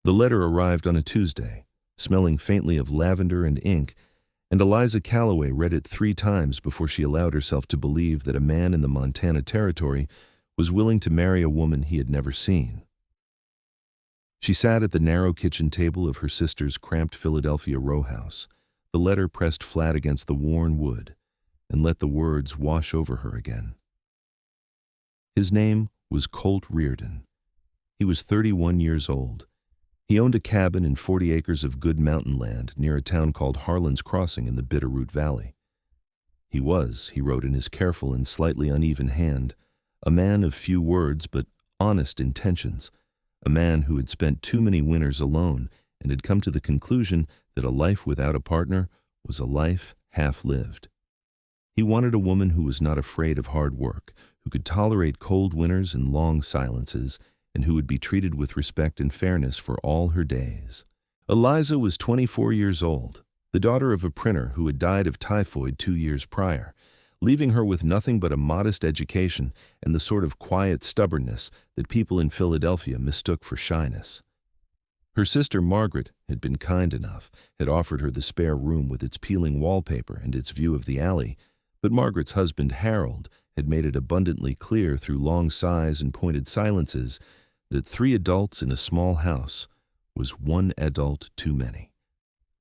The letter arrived on a Tuesday, smelling faintly of lavender and ink, and Eliza Calloway read it 3 times before she allowed herself to believe that a man in the Montana Territory was willing to marry a woman he had never seen. She sat at the narrow kitchen table of her sister's cramped Philadelphia row house, the letter pressed flat against the worn wood, and let the words wash over her again. His name was Colt Reardon. He was 31 years old. He owned a cabin and 40 acres of good mountain land near a town called Harlan's Crossing in the Bitterroot Valley. He was, he wrote in his careful and slightly uneven hand, a man of few words but honest intentions, a man who had spent too many winters alone and had come to the conclusion that a life without a partner was a life half-lived. He wanted a woman who was not afraid of hard work, who could tolerate cold winters and long silences, and who would be treated with respect and fairness for all her days. Eliza was 24 years old, the daughter of a printer who had died of typhoid 2 years prior, leaving her with nothing but a modest education and the sort of quiet stubbornness that people in Philadelphia mistook for shyness. Her sister Margaret had been kind enough, had offered her the spare room with its peeling wallpaper and its view of the alley, but Margaret's husband Harold had made it abundantly clear through long sighs and pointed silences that 3 adults in a small house was 1 adult too many.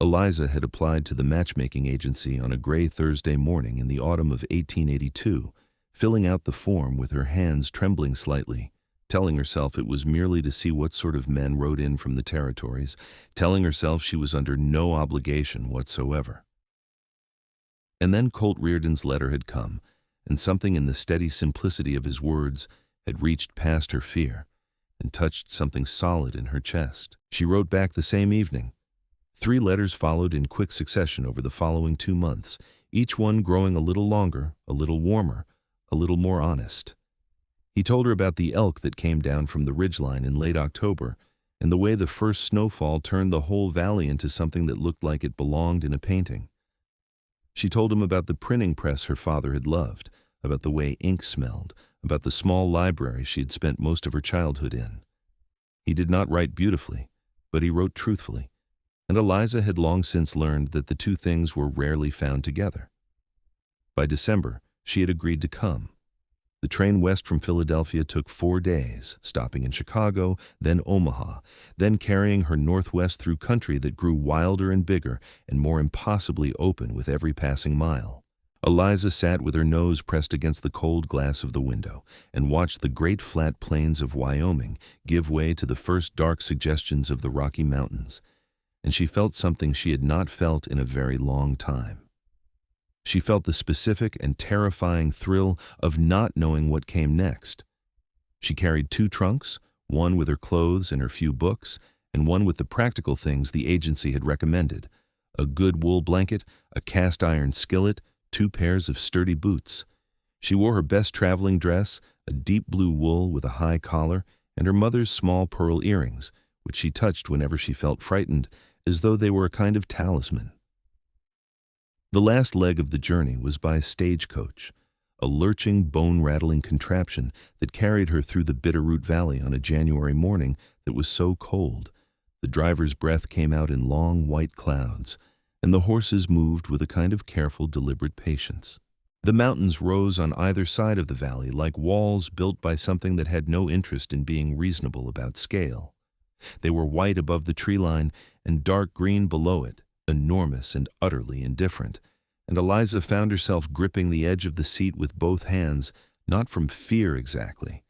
Eliza had applied to the matchmaking agency on a gray Thursday morning in the autumn of 1882, filling out the form with her hands trembling slightly, telling herself it was merely to see what sort of men wrote in from the territories, telling herself she was under no obligation whatsoever. And then Colt Reardon's letter had come, and something in the steady simplicity of his words had reached past her fear and touched something solid in her chest. She wrote back the same evening. 3 letters followed in quick succession over the following 2 months, each one growing a little longer, a little warmer, a little more honest. He told her about the elk that came down from the ridgeline in late October, and the way the first snowfall turned the whole valley into something that looked like it belonged in a painting. She told him about the printing press her father had loved, about the way ink smelled, about the small library she had spent most of her childhood in. He did not write beautifully, but he wrote truthfully, and Eliza had long since learned that the 2 things were rarely found together. By December, she had agreed to come. The train west from Philadelphia took 4 days, stopping in Chicago, then Omaha, then carrying her northwest through country that grew wilder and bigger and more impossibly open with every passing mile. Eliza sat with her nose pressed against the cold glass of the window and watched the great flat plains of Wyoming give way to the first dark suggestions of the Rocky Mountains, and she felt something she had not felt in a very long time. She felt the specific and terrifying thrill of not knowing what came next. She carried 2 trunks, one with her clothes and her few books, and one with the practical things the agency had recommended: a good wool blanket, a cast-iron skillet, 2 pairs of sturdy boots. She wore her best traveling dress, a deep blue wool with a high collar, and her mother's small pearl earrings, which she touched whenever she felt frightened, as though they were a kind of talisman. The last leg of the journey was by a stagecoach, a lurching, bone-rattling contraption that carried her through the Bitterroot Valley on a January morning that was so cold. The driver's breath came out in long white clouds, and the horses moved with a kind of careful, deliberate patience. The mountains rose on either side of the valley like walls built by something that had no interest in being reasonable about scale. They were white above the tree line and dark green below it, enormous and utterly indifferent, and Eliza found herself gripping the edge of the seat with both hands, not from fear exactly,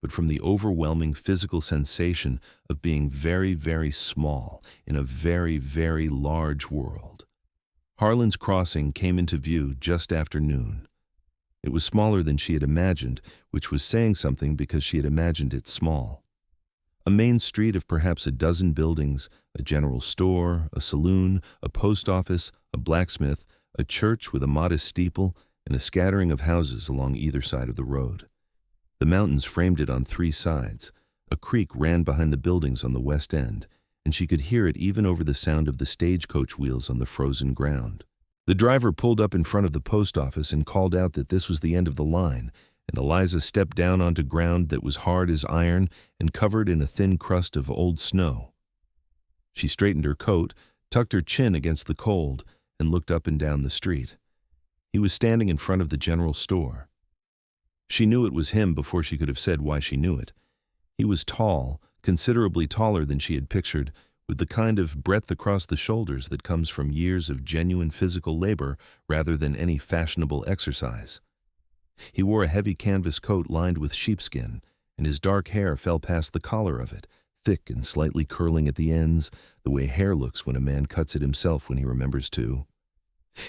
but from the overwhelming physical sensation of being very, very small in a very, very large world. Harlan's Crossing came into view just after noon. It was smaller than she had imagined, which was saying something because she had imagined it small. A main street of perhaps a dozen buildings, a general store, a saloon, a post office, a blacksmith, a church with a modest steeple, and a scattering of houses along either side of the road. The mountains framed it on 3 sides. A creek ran behind the buildings on the west end, and she could hear it even over the sound of the stagecoach wheels on the frozen ground. The driver pulled up in front of the post office and called out that this was the end of the line, and Eliza stepped down onto ground that was hard as iron and covered in a thin crust of old snow. She straightened her coat, tucked her chin against the cold, and looked up and down the street. He was standing in front of the general store. She knew it was him before she could have said why she knew it. He was tall, considerably taller than she had pictured, with the kind of breadth across the shoulders that comes from years of genuine physical labor rather than any fashionable exercise. He wore a heavy canvas coat lined with sheepskin, and his dark hair fell past the collar of it, thick and slightly curling at the ends, the way hair looks when a man cuts it himself when he remembers to.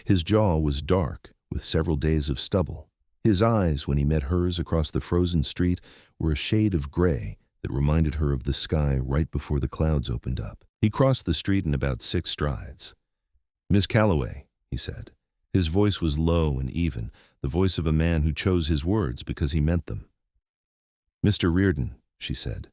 His jaw was dark, with several days of stubble. His eyes, when he met hers across the frozen street, were a shade of gray that reminded her of the sky right before the clouds opened up. He crossed the street in about 6 strides. "Miss Calloway," he said. His voice was low and even, the voice of a man who chose his words because he meant them. "Mr. Reardon," she said.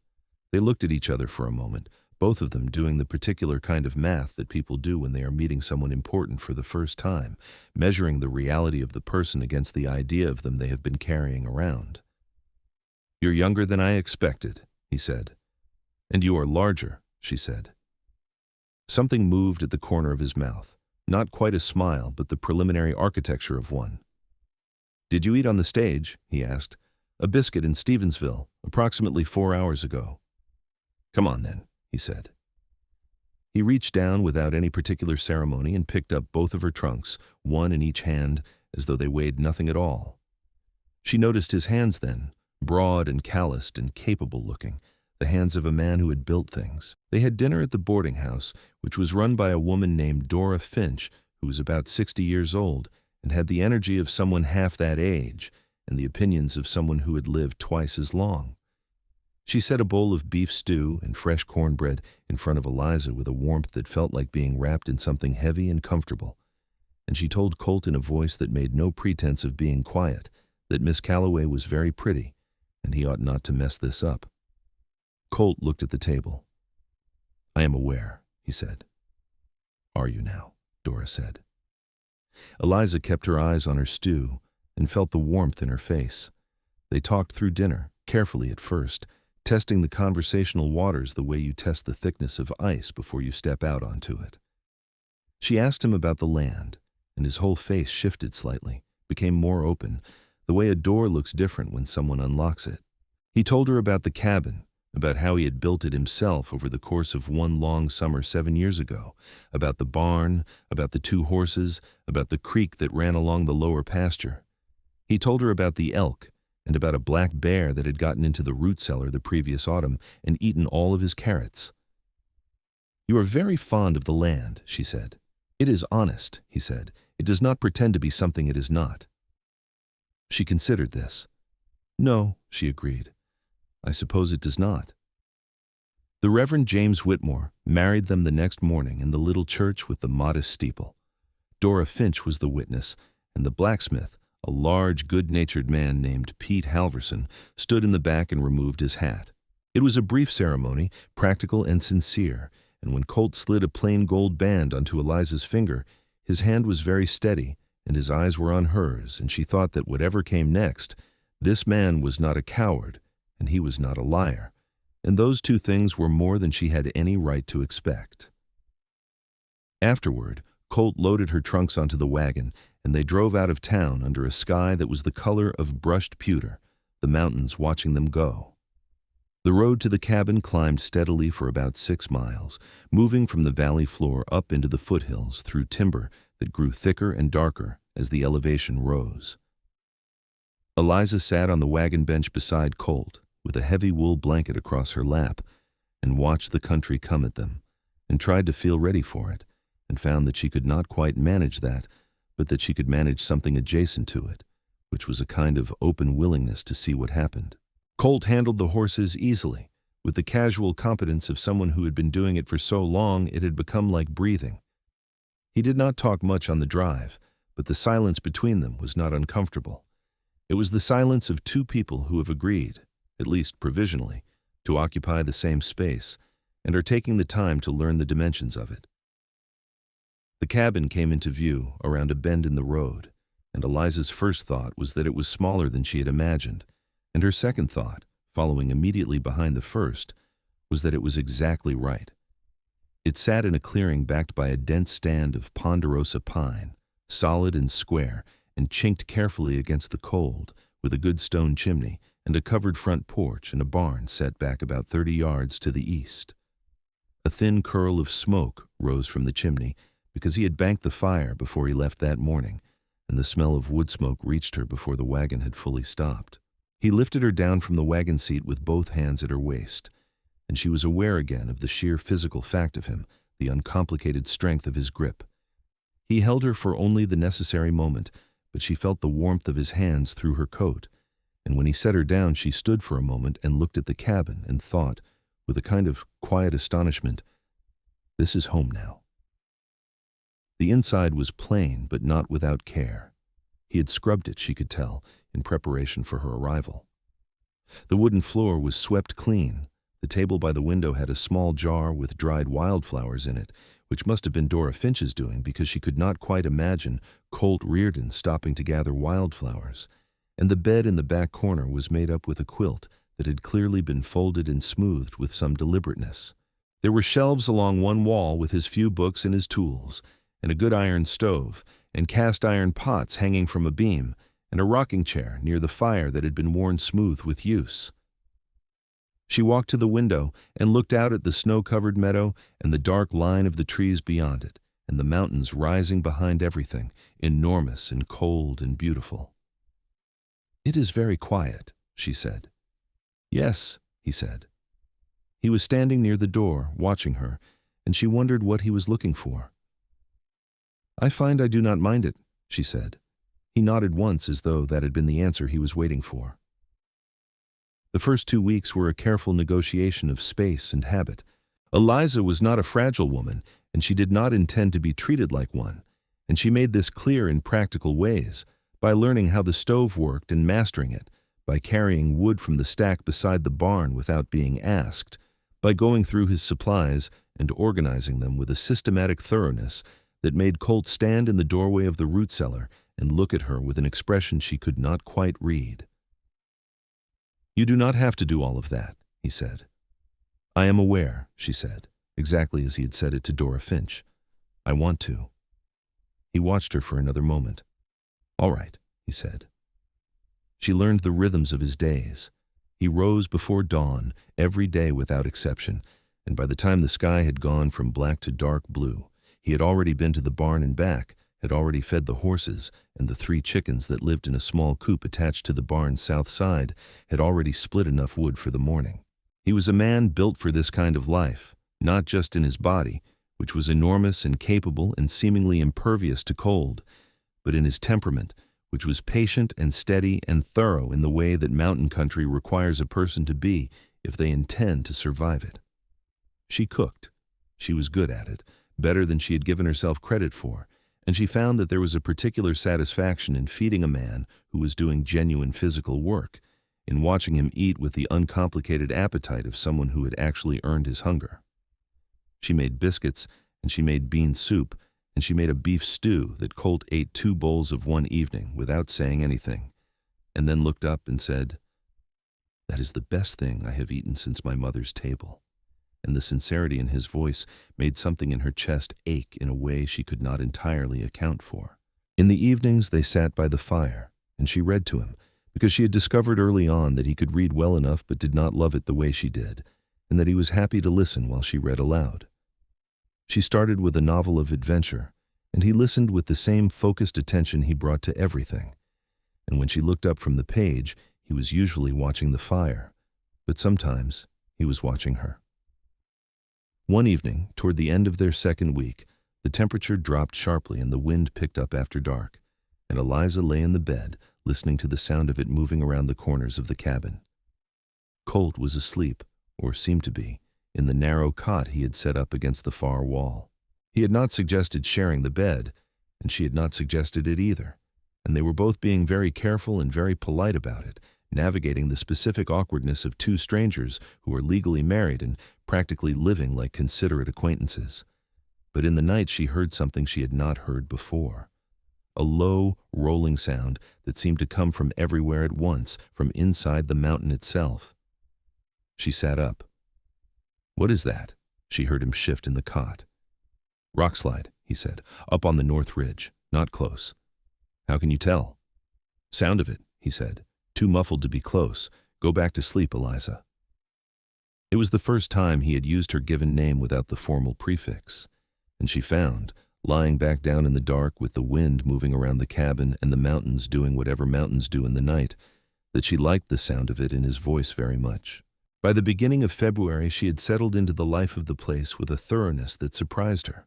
They looked at each other for a moment, both of them doing the particular kind of math that people do when they are meeting someone important for the first time, measuring the reality of the person against the idea of them they have been carrying around. "You're younger than I expected," he said. "And you are larger," she said. Something moved at the corner of his mouth, not quite a smile, but the preliminary architecture of one. "Did you eat on the stage?" he asked. "A biscuit in Stevensville, approximately 4 hours ago." "Come on then," he said. He reached down without any particular ceremony and picked up both of her trunks, one in each hand, as though they weighed nothing at all. She noticed his hands then, broad and calloused and capable looking, the hands of a man who had built things. They had dinner at the boarding house, which was run by a woman named Dora Finch, who was about 60 years old and had the energy of someone half that age and the opinions of someone who had lived twice as long. She set a bowl of beef stew and fresh cornbread in front of Eliza with a warmth that felt like being wrapped in something heavy and comfortable, and she told Colt in a voice that made no pretense of being quiet that Miss Calloway was very pretty, and he ought not to mess this up. Colt looked at the table. "I am aware," he said. "Are you now?" Dora said. Eliza kept her eyes on her stew and felt the warmth in her face. They talked through dinner, carefully at first, testing the conversational waters the way you test the thickness of ice before you step out onto it. She asked him about the land, and his whole face shifted slightly, became more open, the way a door looks different when someone unlocks it. He told her about the cabin, about how he had built it himself over the course of one long summer 7 years ago, about the barn, about the 2 horses, about the creek that ran along the lower pasture. He told her about the elk, and about a black bear that had gotten into the root cellar the previous autumn and eaten all of his carrots. "You are very fond of the land," she said. "It is honest," he said. "It does not pretend to be something it is not." She considered this. "No," she agreed. "I suppose it does not." The Reverend James Whitmore married them the next morning in the little church with the modest steeple. Dora Finch was the witness, and the blacksmith, a large, good-natured man named Pete Halverson, stood in the back and removed his hat. It was a brief ceremony, practical and sincere, and when Colt slid a plain gold band onto Eliza's finger, his hand was very steady, and his eyes were on hers, and she thought that whatever came next, this man was not a coward, and he was not a liar, and those 2 things were more than she had any right to expect. Afterward, Colt loaded her trunks onto the wagon, and they drove out of town under a sky that was the color of brushed pewter, the mountains watching them go. The road to the cabin climbed steadily for about 6 miles, moving from the valley floor up into the foothills through timber that grew thicker and darker as the elevation rose. Eliza sat on the wagon bench beside Colt, with a heavy wool blanket across her lap, and watched the country come at them, and tried to feel ready for it, and found that she could not quite manage that, but that she could manage something adjacent to it, which was a kind of open willingness to see what happened. Colt handled the horses easily, with the casual competence of someone who had been doing it for so long it had become like breathing. He did not talk much on the drive, but the silence between them was not uncomfortable. It was the silence of 2 people who have agreed, at least provisionally, to occupy the same space, and are taking the time to learn the dimensions of it. The cabin came into view around a bend in the road, and Eliza's first thought was that it was smaller than she had imagined, and her second thought, following immediately behind the first, was that it was exactly right. It sat in a clearing backed by a dense stand of ponderosa pine, solid and square, and chinked carefully against the cold, with a good stone chimney and a covered front porch and a barn set back about 30 yards to the east. A thin curl of smoke rose from the chimney because he had banked the fire before he left that morning, and the smell of wood smoke reached her before the wagon had fully stopped. He lifted her down from the wagon seat with both hands at her waist, and she was aware again of the sheer physical fact of him, the uncomplicated strength of his grip. He held her for only the necessary moment, but she felt the warmth of his hands through her coat, and when he set her down she stood for a moment and looked at the cabin and thought, with a kind of quiet astonishment, "This is home now." The inside was plain but not without care. He had scrubbed it, she could tell, in preparation for her arrival. The wooden floor was swept clean. The table by the window had a small jar with dried wildflowers in it, which must have been Dora Finch's doing because she could not quite imagine Colt Reardon stopping to gather wildflowers, and the bed in the back corner was made up with a quilt that had clearly been folded and smoothed with some deliberateness. There were shelves along one wall with his few books and his tools, and a good iron stove, and cast iron pots hanging from a beam, and a rocking chair near the fire that had been worn smooth with use. She walked to the window and looked out at the snow-covered meadow and the dark line of the trees beyond it, and the mountains rising behind everything, enormous and cold and beautiful. "It is very quiet," she said. "Yes," he said. He was standing near the door, watching her, and she wondered what he was looking for. "I find I do not mind it," she said. He nodded once as though that had been the answer he was waiting for. The first 2 weeks were a careful negotiation of space and habit. Eliza was not a fragile woman, and she did not intend to be treated like one, and she made this clear in practical ways, by learning how the stove worked and mastering it, by carrying wood from the stack beside the barn without being asked, by going through his supplies and organizing them with a systematic thoroughness that made Colt stand in the doorway of the root cellar and look at her with an expression she could not quite read. "You do not have to do all of that," he said. "I am aware," she said, exactly as he had said it to Dora Finch. "I want to." He watched her for another moment. "All right," he said. She learned the rhythms of his days. He rose before dawn, every day without exception, and by the time the sky had gone from black to dark blue, he had already been to the barn and back, had already fed the horses, and the 3 chickens that lived in a small coop attached to the barn's south side had already split enough wood for the morning. He was a man built for this kind of life, not just in his body, which was enormous and capable and seemingly impervious to cold, but in his temperament, which was patient and steady and thorough in the way that mountain country requires a person to be if they intend to survive it. She cooked. She was good at it, better than she had given herself credit for, and she found that there was a particular satisfaction in feeding a man who was doing genuine physical work, in watching him eat with the uncomplicated appetite of someone who had actually earned his hunger. She made biscuits, and she made bean soup, and she made a beef stew that Colt ate 2 bowls of one evening without saying anything, and then looked up and said, "That is the best thing I have eaten since my mother's table." And the sincerity in his voice made something in her chest ache in a way she could not entirely account for. In the evenings they sat by the fire, and she read to him, because she had discovered early on that he could read well enough but did not love it the way she did, and that he was happy to listen while she read aloud. She started with a novel of adventure, and he listened with the same focused attention he brought to everything. And when she looked up from the page, he was usually watching the fire, but sometimes he was watching her. One evening, toward the end of their second week, the temperature dropped sharply and the wind picked up after dark, and Eliza lay in the bed, listening to the sound of it moving around the corners of the cabin. Colt was asleep, or seemed to be, in the narrow cot he had set up against the far wall. He had not suggested sharing the bed, and she had not suggested it either, and they were both being very careful and very polite about it, navigating the specific awkwardness of 2 strangers who were legally married and practically living like considerate acquaintances. But in the night she heard something she had not heard before. A low, rolling sound that seemed to come from everywhere at once, from inside the mountain itself. She sat up. "What is that?" She heard him shift in the cot. "Rockslide," he said. "Up on the north ridge. Not close." "How can you tell?" "Sound of it," he said. "Too muffled to be close. Go back to sleep, Eliza." It was the first time he had used her given name without the formal prefix, and she found, lying back down in the dark with the wind moving around the cabin and the mountains doing whatever mountains do in the night, that she liked the sound of it in his voice very much. By the beginning of February, she had settled into the life of the place with a thoroughness that surprised her.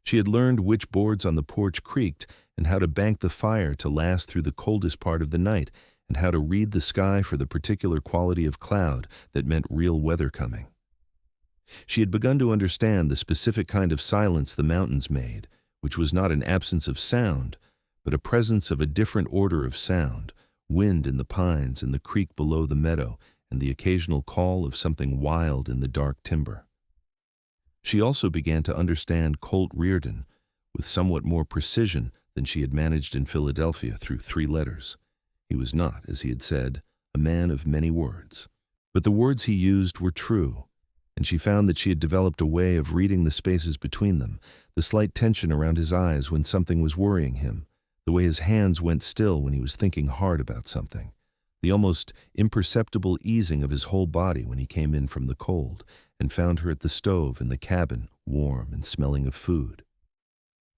She had learned which boards on the porch creaked and how to bank the fire to last through the coldest part of the night, and how to read the sky for the particular quality of cloud that meant real weather coming. She had begun to understand the specific kind of silence the mountains made, which was not an absence of sound, but a presence of a different order of sound, wind in the pines and the creek below the meadow, and the occasional call of something wild in the dark timber. She also began to understand Colt Reardon with somewhat more precision than she had managed in Philadelphia through 3 letters. He was not, as he had said, a man of many words. But the words he used were true, and she found that she had developed a way of reading the spaces between them, the slight tension around his eyes when something was worrying him, the way his hands went still when he was thinking hard about something, the almost imperceptible easing of his whole body when he came in from the cold and found her at the stove in the cabin, warm and smelling of food.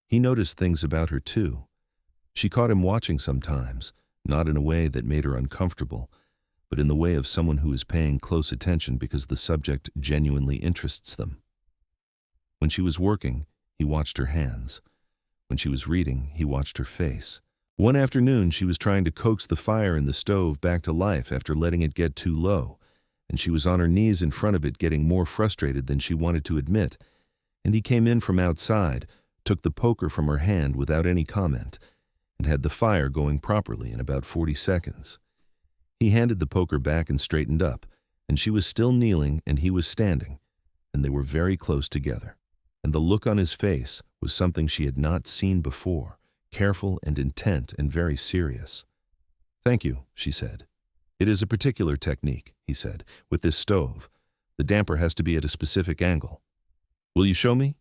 He noticed things about her, too. She caught him watching sometimes, not in a way that made her uncomfortable, but in the way of someone who is paying close attention because the subject genuinely interests them. When she was working, he watched her hands. When she was reading, he watched her face. One afternoon, she was trying to coax the fire in the stove back to life after letting it get too low, and she was on her knees in front of it getting more frustrated than she wanted to admit, and he came in from outside, took the poker from her hand without any comment, and had the fire going properly in about 40 seconds. He handed the poker back and straightened up, and she was still kneeling and he was standing, and they were very close together. And the look on his face was something she had not seen before, careful and intent and very serious. "Thank you," she said. "It is a particular technique," he said, "with this stove. The damper has to be at a specific angle. Will you show me?"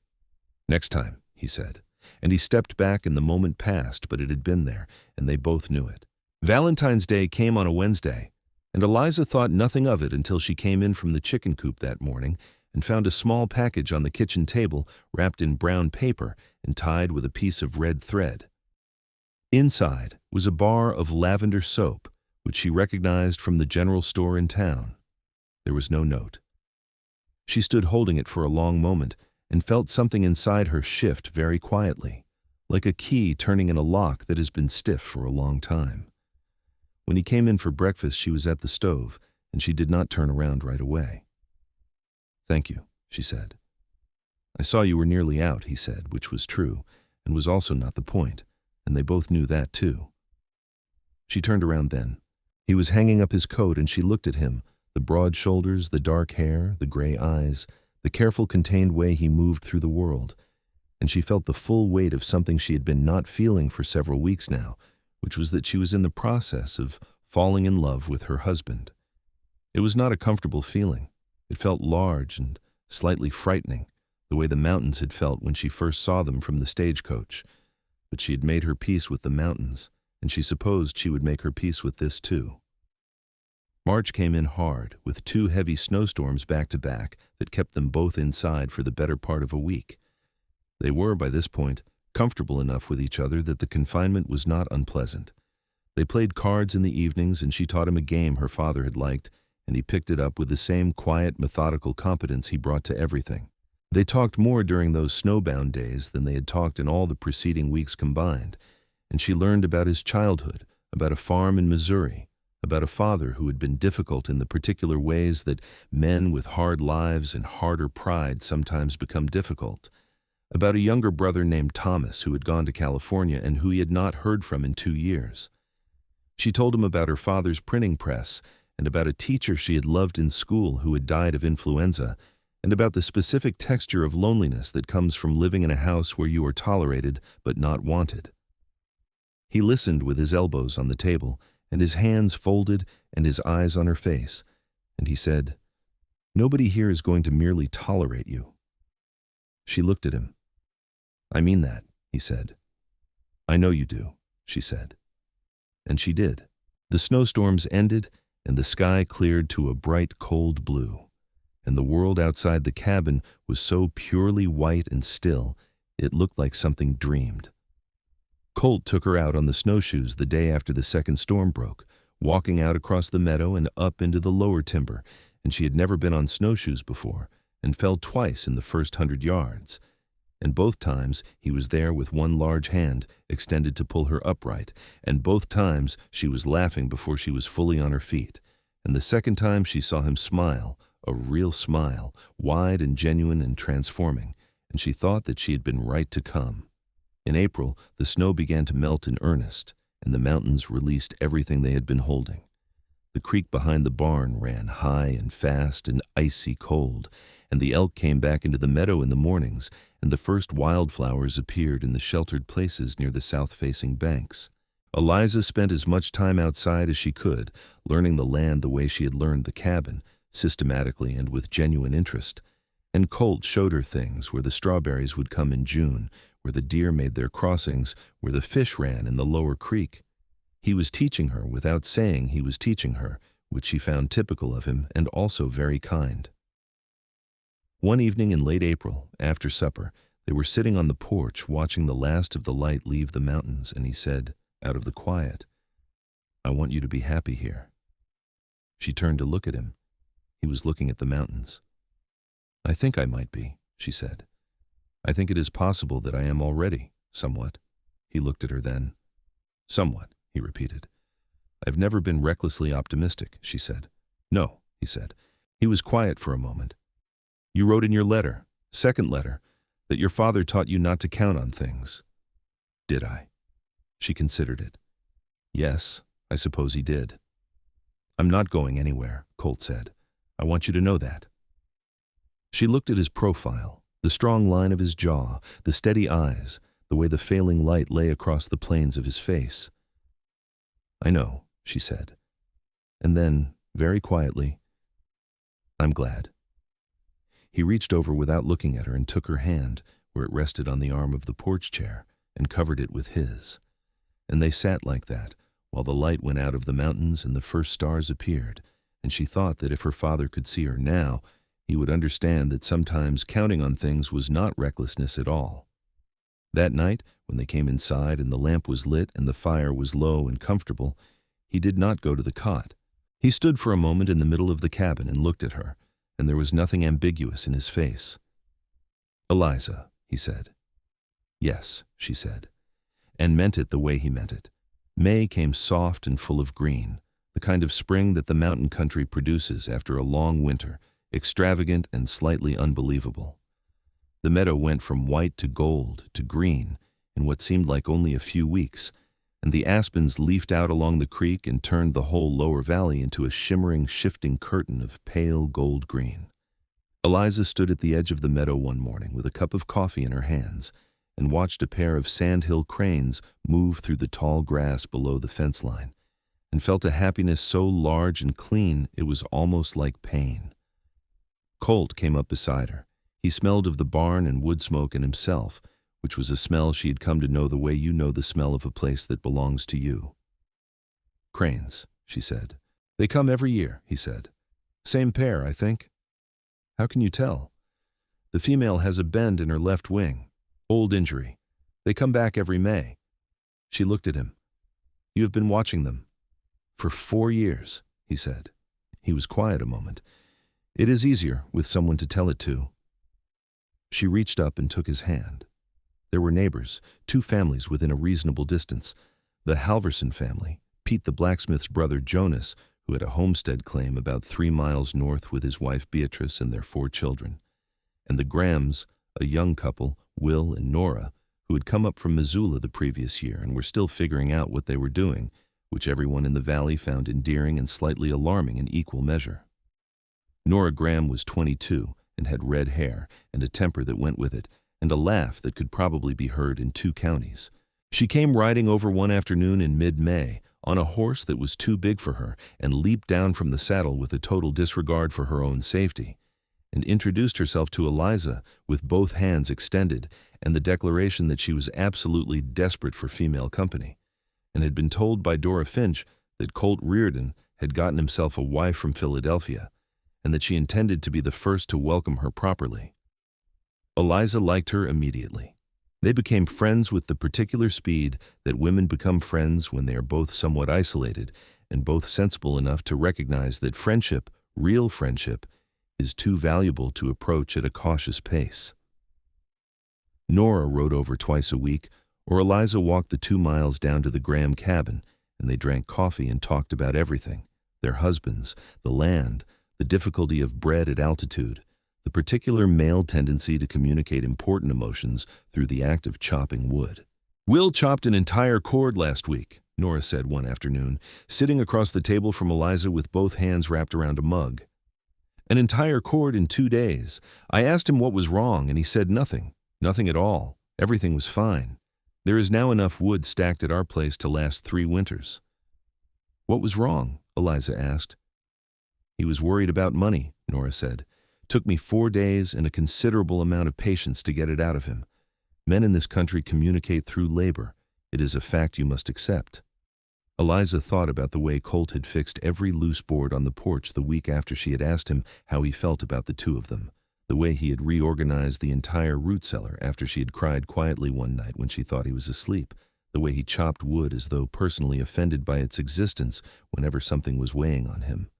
"Next time," he said. And he stepped back and the moment passed, but it had been there, and they both knew it. Valentine's Day came on a Wednesday, and Eliza thought nothing of it until she came in from the chicken coop that morning and found a small package on the kitchen table wrapped in brown paper and tied with a piece of red thread. Inside was a bar of lavender soap, which she recognized from the general store in town. There was no note. She stood holding it for a long moment and felt something inside her shift very quietly, like a key turning in a lock that has been stiff for a long time. When he came in for breakfast, she was at the stove, and she did not turn around right away. "Thank you," she said. "I saw you were nearly out," he said, which was true, and was also not the point, and they both knew that too. She turned around then. He was hanging up his coat, and she looked at him, the broad shoulders, the dark hair, the gray eyes, the careful, contained way he moved through the world, and she felt the full weight of something she had been not feeling for several weeks now, which was that she was in the process of falling in love with her husband. It was not a comfortable feeling. It felt large and slightly frightening, the way the mountains had felt when she first saw them from the stagecoach. But she had made her peace with the mountains, and she supposed she would make her peace with this too. March came in hard, with 2 heavy snowstorms back to back that kept them both inside for the better part of a week. They were, by this point, comfortable enough with each other that the confinement was not unpleasant. They played cards in the evenings, and she taught him a game her father had liked, and he picked it up with the same quiet, methodical competence he brought to everything. They talked more during those snowbound days than they had talked in all the preceding weeks combined, and she learned about his childhood, about a farm in Missouri, about a father who had been difficult in the particular ways that men with hard lives and harder pride sometimes become difficult, about a younger brother named Thomas who had gone to California and who he had not heard from in 2 years. She told him about her father's printing press and about a teacher she had loved in school who had died of influenza, and about the specific texture of loneliness that comes from living in a house where you are tolerated but not wanted. He listened with his elbows on the table and his hands folded and his eyes on her face, and he said, "Nobody here is going to merely tolerate you. She looked at him. "I mean that," he said. "I know you do," she said. And she did. The snowstorms ended, and the sky cleared to a bright, cold blue, and the world outside the cabin was so purely white and still, it looked like something dreamed. Colt took her out on the snowshoes the day after the second storm broke, walking out across the meadow and up into the lower timber, and she had never been on snowshoes before, and fell twice in the first 100 yards. And both times he was there with one large hand extended to pull her upright, and both times she was laughing before she was fully on her feet. And the second time she saw him smile, a real smile, wide and genuine and transforming, and she thought that she had been right to come. In April, the snow began to melt in earnest, and the mountains released everything they had been holding. The creek behind the barn ran high and fast and icy cold, and the elk came back into the meadow in the mornings, and the first wildflowers appeared in the sheltered places near the south-facing banks. Eliza spent as much time outside as she could, learning the land the way she had learned the cabin, systematically and with genuine interest. And Colt showed her things, where the strawberries would come in June, where the deer made their crossings, where the fish ran in the lower creek. He was teaching her without saying he was teaching her, which she found typical of him and also very kind. One evening in late April, after supper, they were sitting on the porch watching the last of the light leave the mountains, and he said, out of the quiet, "I want you to be happy here." She turned to look at him. He was looking at the mountains. "I think I might be," she said. "I think it is possible that I am already, somewhat." He looked at her then. "Somewhat," he repeated. "I've never been recklessly optimistic," she said. "No," he said. He was quiet for a moment. "You wrote in your letter, second letter, that your father taught you not to count on things." "Did I?" She considered it. "Yes, I suppose he did." "I'm not going anywhere," Colt said. "I want you to know that." She looked at his profile, the strong line of his jaw, the steady eyes, the way the failing light lay across the planes of his face. "I know," she said. And then, very quietly, "I'm glad." He reached over without looking at her and took her hand, where it rested on the arm of the porch chair, and covered it with his. And they sat like that, while the light went out of the mountains and the first stars appeared, and she thought that if her father could see her now, he would understand that sometimes counting on things was not recklessness at all. That night, when they came inside and the lamp was lit and the fire was low and comfortable, he did not go to the cot. He stood for a moment in the middle of the cabin and looked at her, and there was nothing ambiguous in his face. "Eliza," he said. "Yes," she said, and meant it the way he meant it. May came soft and full of green, the kind of spring that the mountain country produces after a long winter, extravagant and slightly unbelievable. The meadow went from white to gold to green in what seemed like only a few weeks, and the aspens leafed out along the creek and turned the whole lower valley into a shimmering, shifting curtain of pale gold green. Eliza stood at the edge of the meadow one morning with a cup of coffee in her hands and watched a pair of sandhill cranes move through the tall grass below the fence line, and felt a happiness so large and clean it was almost like pain. Colt came up beside her. He smelled of the barn and wood smoke and himself, which was a smell she had come to know the way you know the smell of a place that belongs to you. "Cranes," she said. "They come every year," he said. "Same pair, I think." "How can you tell?" "The female has a bend in her left wing. Old injury. They come back every May." She looked at him. "You have been watching them?" "For 4 years," he said. He was quiet a moment. "It is easier with someone to tell it to." She reached up and took his hand. There were neighbors, 2 families within a reasonable distance. The Halverson family, Pete the blacksmith's brother Jonas, who had a homestead claim about 3 miles north with his wife Beatrice and their 4 children. And the Grahams, a young couple, Will and Nora, who had come up from Missoula the previous year and were still figuring out what they were doing, which everyone in the valley found endearing and slightly alarming in equal measure. Nora Graham was 22 and had red hair and a temper that went with it, and a laugh that could probably be heard in 2 counties. She came riding over one afternoon in mid-May on a horse that was too big for her and leaped down from the saddle with a total disregard for her own safety. and introduced herself to Eliza with both hands extended and the declaration that she was absolutely desperate for female company, and had been told by Dora Finch that Colt Reardon had gotten himself a wife from Philadelphia, and that she intended to be the first to welcome her properly. Eliza liked her immediately. They became friends with the particular speed that women become friends when they are both somewhat isolated and both sensible enough to recognize that friendship, real friendship, is too valuable to approach at a cautious pace. Nora rode over twice a week, or Eliza walked the 2 miles down to the Graham cabin, and they drank coffee and talked about everything: their husbands, the land, the difficulty of bread at altitude, the particular male tendency to communicate important emotions through the act of chopping wood. "Will chopped an entire cord last week," Nora said one afternoon, sitting across the table from Eliza with both hands wrapped around a mug. "An entire cord in 2 days. I asked him what was wrong, and he said nothing. Nothing at all. Everything was fine. There is now enough wood stacked at our place to last 3 winters. "What was wrong?" Eliza asked. "He was worried about money," Nora said. "Took me 4 days and a considerable amount of patience to get it out of him. Men in this country communicate through labor. It is a fact you must accept." Eliza thought about the way Colt had fixed every loose board on the porch the week after she had asked him how he felt about the 2 of them, the way he had reorganized the entire root cellar after she had cried quietly one night when she thought he was asleep, the way he chopped wood as though personally offended by its existence whenever something was weighing on him.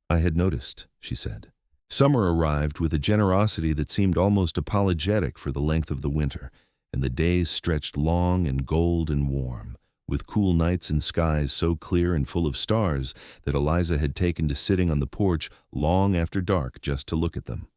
"I had noticed," she said. Summer arrived with a generosity that seemed almost apologetic for the length of the winter, and the days stretched long and gold and warm, with cool nights and skies so clear and full of stars that Eliza had taken to sitting on the porch long after dark just to look at them.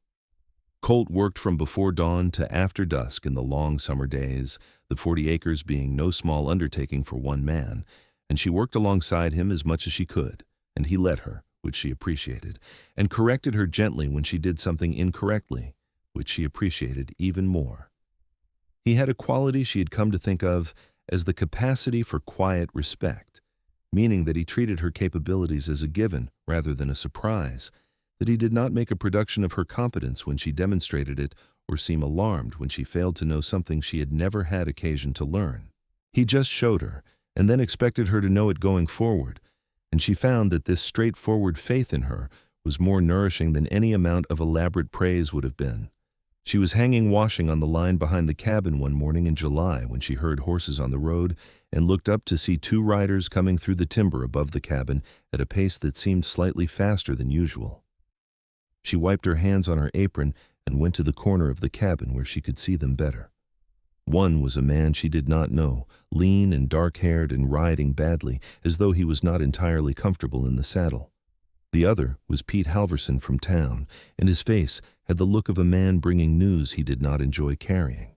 Colt worked from before dawn to after dusk in the long summer days, the 40 acres being no small undertaking for one man, and she worked alongside him as much as she could, and he let her, which she appreciated, and corrected her gently when she did something incorrectly, which she appreciated even more. He had a quality she had come to think of as the capacity for quiet respect, meaning that he treated her capabilities as a given rather than a surprise, that he did not make a production of her competence when she demonstrated it or seem alarmed when she failed to know something she had never had occasion to learn. He just showed her, and then expected her to know it going forward, and she found that this straightforward faith in her was more nourishing than any amount of elaborate praise would have been. She was hanging washing on the line behind the cabin one morning in July when she heard horses on the road and looked up to see 2 riders coming through the timber above the cabin at a pace that seemed slightly faster than usual. She wiped her hands on her apron and went to the corner of the cabin where she could see them better. One was a man she did not know, lean and dark-haired and riding badly, as though he was not entirely comfortable in the saddle. The other was Pete Halverson from town, and his face had the look of a man bringing news he did not enjoy carrying.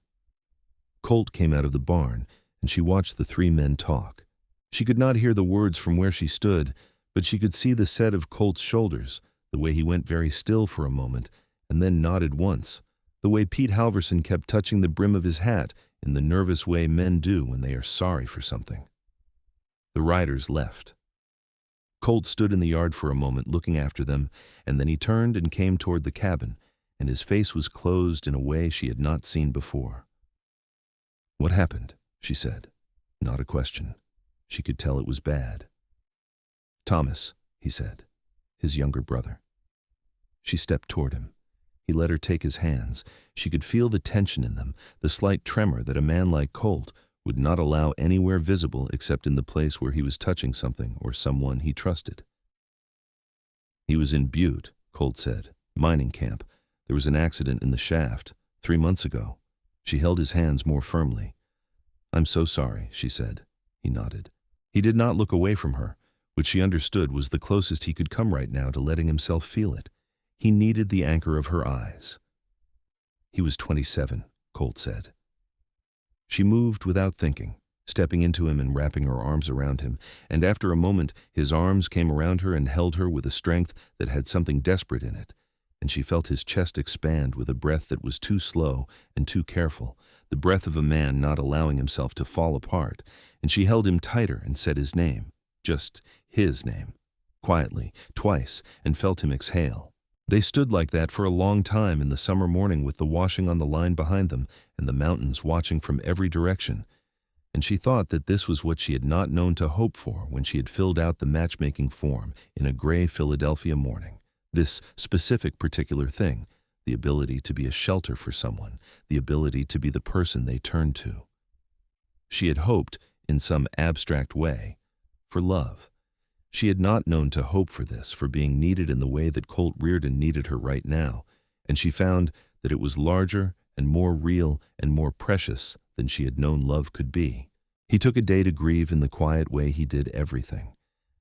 Colt came out of the barn, and she watched the 3 men talk. She could not hear the words from where she stood, but she could see the set of Colt's shoulders, the way he went very still for a moment, and then nodded once, the way Pete Halverson kept touching the brim of his hat in the nervous way men do when they are sorry for something. The riders left. Colt stood in the yard for a moment looking after them, and then he turned and came toward the cabin, and his face was closed in a way she had not seen before. "What happened?" she said. Not a question. She could tell it was bad. "Thomas," he said, his younger brother. She stepped toward him. He let her take his hands. She could feel the tension in them, the slight tremor that a man like Colt would not allow anywhere visible except in the place where he was touching something or someone he trusted. "He was in Butte," Colt said. "Mining camp. There was an accident in the shaft 3 months ago." She held his hands more firmly. "I'm so sorry," she said. He nodded. He did not look away from her, which she understood was the closest he could come right now to letting himself feel it. He needed the anchor of her eyes. "He was 27, Colt said. She moved without thinking, stepping into him and wrapping her arms around him, and after a moment his arms came around her and held her with a strength that had something desperate in it, and she felt his chest expand with a breath that was too slow and too careful, the breath of a man not allowing himself to fall apart, and she held him tighter and said his name, just his name, quietly, twice, and felt him exhale. They stood like that for a long time in the summer morning with the washing on the line behind them and the mountains watching from every direction, and she thought that this was what she had not known to hope for when she had filled out the matchmaking form in a gray Philadelphia morning. This specific particular thing, the ability to be a shelter for someone, the ability to be the person they turned to. She had hoped, in some abstract way, for love. She had not known to hope for this, for being needed in the way that Colt Reardon needed her right now, and she found that it was larger and more real and more precious than she had known love could be. He took a day to grieve in the quiet way he did everything,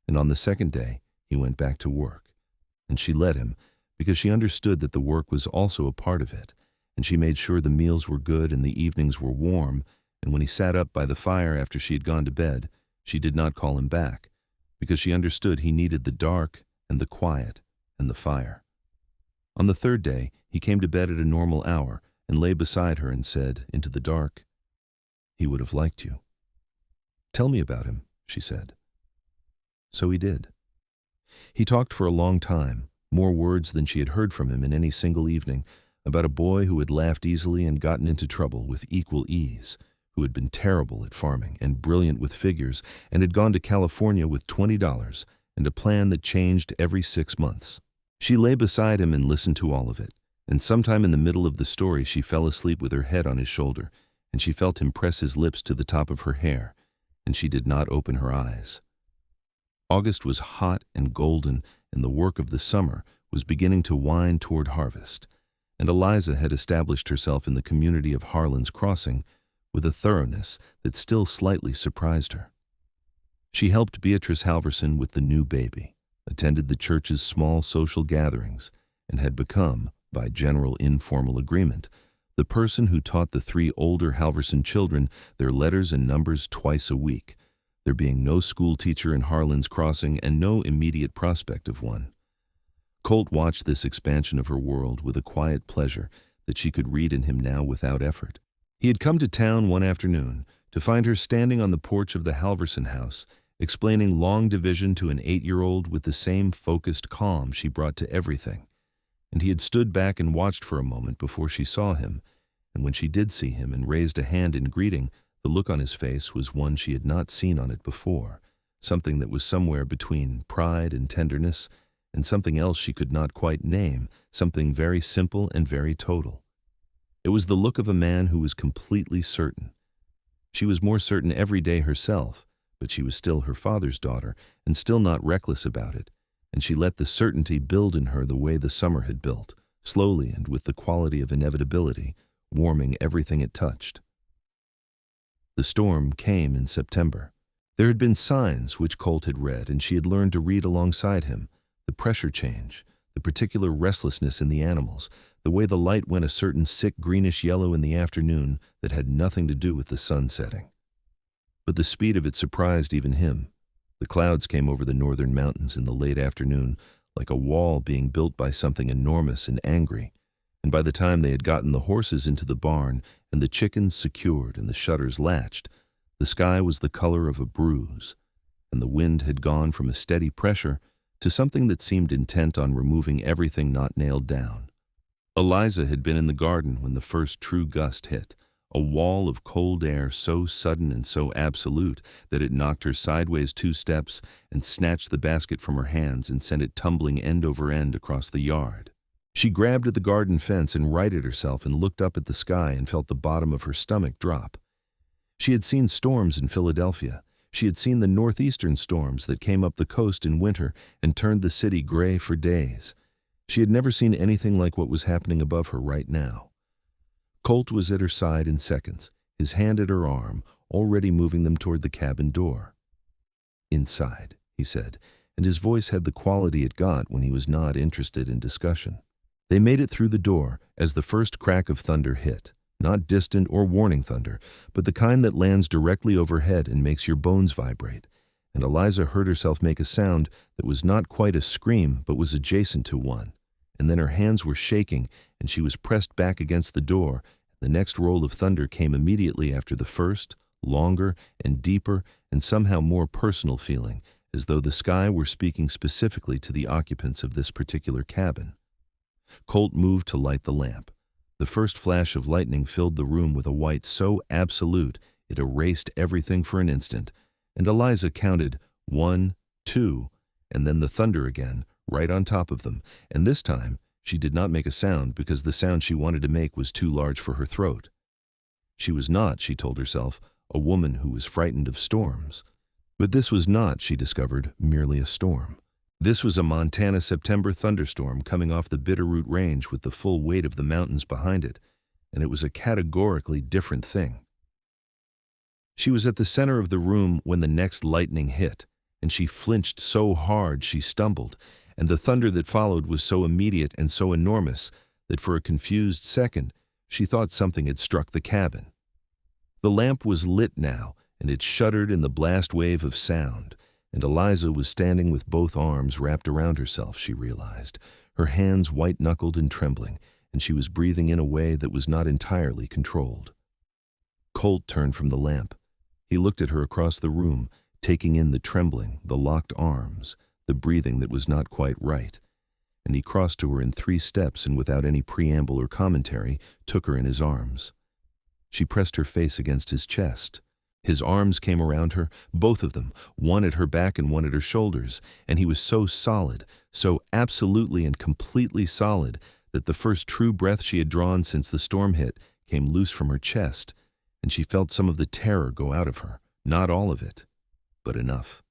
and on the second day he went back to work. And she let him, because she understood that the work was also a part of it, and she made sure the meals were good and the evenings were warm, and when he sat up by the fire after she had gone to bed, she did not call him back, because she understood he needed the dark and the quiet and the fire. On the third day, he came to bed at a normal hour and lay beside her and said, into the dark, "He would have liked you." "Tell me about him," she said. So he did. He talked for a long time, more words than she had heard from him in any single evening, about a boy who had laughed easily and gotten into trouble with equal ease, who had been terrible at farming and brilliant with figures and had gone to California with $20 and a plan that changed every 6 months. She lay beside him and listened to all of it, and sometime in the middle of the story she fell asleep with her head on his shoulder, and she felt him press his lips to the top of her hair, and she did not open her eyes. August was hot and golden, and the work of the summer was beginning to wind toward harvest, and Eliza had established herself in the community of Harlan's Crossing with a thoroughness that still slightly surprised her. She helped Beatrice Halverson with the new baby, attended the church's small social gatherings, and had become, by general informal agreement, the person who taught the 3 older Halverson children their letters and numbers twice a week, there being no school teacher in Harlan's Crossing and no immediate prospect of one. Colt watched this expansion of her world with a quiet pleasure that she could read in him now without effort. He had come to town one afternoon to find her standing on the porch of the Halverson house, explaining long division to an 8-year-old with the same focused calm she brought to everything. And he had stood back and watched for a moment before she saw him, and when she did see him and raised a hand in greeting, the look on his face was one she had not seen on it before, something that was somewhere between pride and tenderness, and something else she could not quite name, something very simple and very total. It was the look of a man who was completely certain. She was more certain every day herself, but she was still her father's daughter and still not reckless about it, and she let the certainty build in her the way the summer had built, slowly and with the quality of inevitability, warming everything it touched. The storm came in September. There had been signs which Colt had read and she had learned to read alongside him, the pressure change, the particular restlessness in the animals, the way the light went a certain sick greenish yellow in the afternoon that had nothing to do with the sun setting. But the speed of it surprised even him. The clouds came over the northern mountains in the late afternoon like a wall being built by something enormous and angry, and by the time they had gotten the horses into the barn and the chickens secured and the shutters latched, the sky was the color of a bruise, and the wind had gone from a steady pressure to something that seemed intent on removing everything not nailed down. Eliza had been in the garden when the first true gust hit, a wall of cold air so sudden and so absolute that it knocked her sideways 2 steps and snatched the basket from her hands and sent it tumbling end over end across the yard. She grabbed at the garden fence and righted herself and looked up at the sky and felt the bottom of her stomach drop. She had seen storms in Philadelphia. She had seen the northeastern storms that came up the coast in winter and turned the city gray for days. She had never seen anything like what was happening above her right now. Colt was at her side in seconds, his hand at her arm, already moving them toward the cabin door. "Inside," he said, and his voice had the quality it got when he was not interested in discussion. They made it through the door as the first crack of thunder hit, not distant or warning thunder, but the kind that lands directly overhead and makes your bones vibrate, and Eliza heard herself make a sound that was not quite a scream but was adjacent to one, and then her hands were shaking and she was pressed back against the door. The next roll of thunder came immediately after the first, longer and deeper and somehow more personal feeling, as though the sky were speaking specifically to the occupants of this particular cabin. Colt moved to light the lamp. The first flash of lightning filled the room with a white so absolute it erased everything for an instant, and Eliza counted 1, 2, and then the thunder again, right on top of them, and this time she did not make a sound because the sound she wanted to make was too large for her throat. She was not, she told herself, a woman who was frightened of storms. But this was not, she discovered, merely a storm. This was a Montana September thunderstorm coming off the Bitterroot Range with the full weight of the mountains behind it, and it was a categorically different thing. She was at the center of the room when the next lightning hit, and she flinched so hard she stumbled, and the thunder that followed was so immediate and so enormous that for a confused second she thought something had struck the cabin. The lamp was lit now, and it shuddered in the blast wave of sound, and Eliza was standing with both arms wrapped around herself, she realized, her hands white-knuckled and trembling, and she was breathing in a way that was not entirely controlled. Colt turned from the lamp. He looked at her across the room, taking in the trembling, the locked arms, the breathing that was not quite right, and he crossed to her in 3 steps and without any preamble or commentary took her in his arms. She pressed her face against his chest. His arms came around her, both of them, one at her back and one at her shoulders, and he was so solid, so absolutely and completely solid, that the first true breath she had drawn since the storm hit came loose from her chest, and she felt some of the terror go out of her, not all of it, but enough.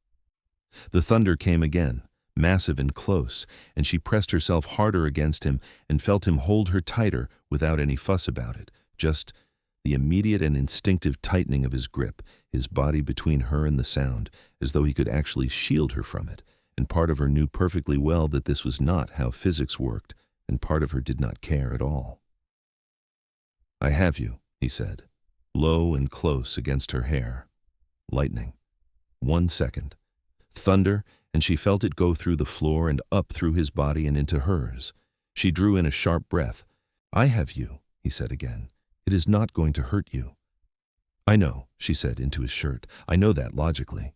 The thunder came again, massive and close, and she pressed herself harder against him and felt him hold her tighter without any fuss about it, just the immediate and instinctive tightening of his grip, his body between her and the sound, as though he could actually shield her from it, and part of her knew perfectly well that this was not how physics worked, and part of her did not care at all. "I have you," he said, low and close against her hair. Lightning. 1 second. Thunder, and she felt it go through the floor and up through his body and into hers. She drew in a sharp breath. "I have you," he said again. "It is not going to hurt you." "I know," she said into his shirt. "I know that logically."